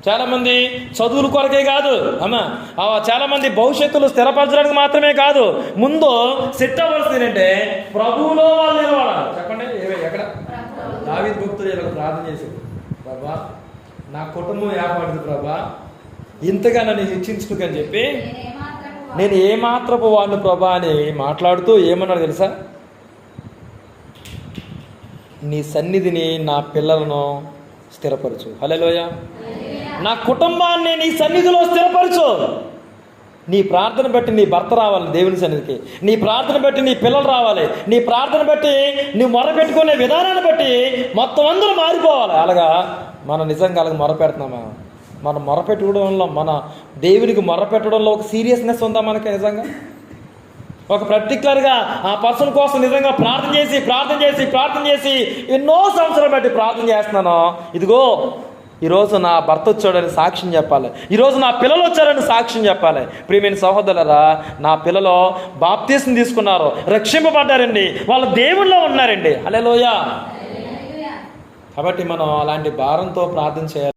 చాలామంది చదువుల కొరకే కాదు అమ్మా, చాలామంది భవిష్యత్తులో స్థిరపరచడానికి మాత్రమే కాదు, ముందు సెట్ అవ్వాల్సింది ఏంటంటే ప్రభువులో వాళ్ళు నిలబడాలి. చెప్పండి ఎక్కడ దావీదు భక్తుడు ఇలా ప్రార్థన చేశాడు, ప్రభా నా కుటుంబం ఏర్పడింది ప్రభా, ఇంతగా నన్ను హెచ్చించుకని చెప్పి నేను ఏమాత్రపు వాడిని ప్రభా అని మాట్లాడుతూ ఏమన్నాడు తెలుసా? నీ సన్నిధిని నా పిల్లలను స్థిరపరచు. హల్లెలూయా. నా కుటుంబాన్ని నీ సన్నిధిలో స్థిరపరచు. నీ ప్రార్థన బట్టి నీ భర్త రావాలి దేవుని సన్నిధికి, నీ ప్రార్థన బట్టి నీ పిల్లలు రావాలి, నీ ప్రార్థన బట్టి నువ్వు మొరపెట్టుకునే విధానాన్ని బట్టి మొత్తం అందరూ మారిపోవాలి. అలాగా మనం నిజంగా అలాగ మొరపెడుతున్నామా? మనం మొరపెట్టుకోవడంలో, మన దేవునికి మొరపెట్టడంలో ఒక సీరియస్నెస్ ఉందా మనకి? నిజంగా ఒక పర్టికులర్గా ఆ పర్సన్ కోసం నిజంగా ప్రార్థన చేసి ఎన్నో సంవత్సరాలు బట్టి ప్రార్థన చేస్తున్నాను. ఇదిగో ఈరోజు నా భర్త వచ్చాడని సాక్ష్యం చెప్పాలి, ఈరోజు నా పిల్లలు వచ్చారని సాక్ష్యం చెప్పాలి. ప్రియమైన సహోదరులారా, నా పిల్లలు బాప్తీసం తీసుకున్నారు, రక్షింపబడ్డారండి, వాళ్ళ దేవుళ్ళో ఉన్నారండి. హల్లెలూయా. కాబట్టి మనం అలాంటి భారంతో ప్రార్థన చేయాలి.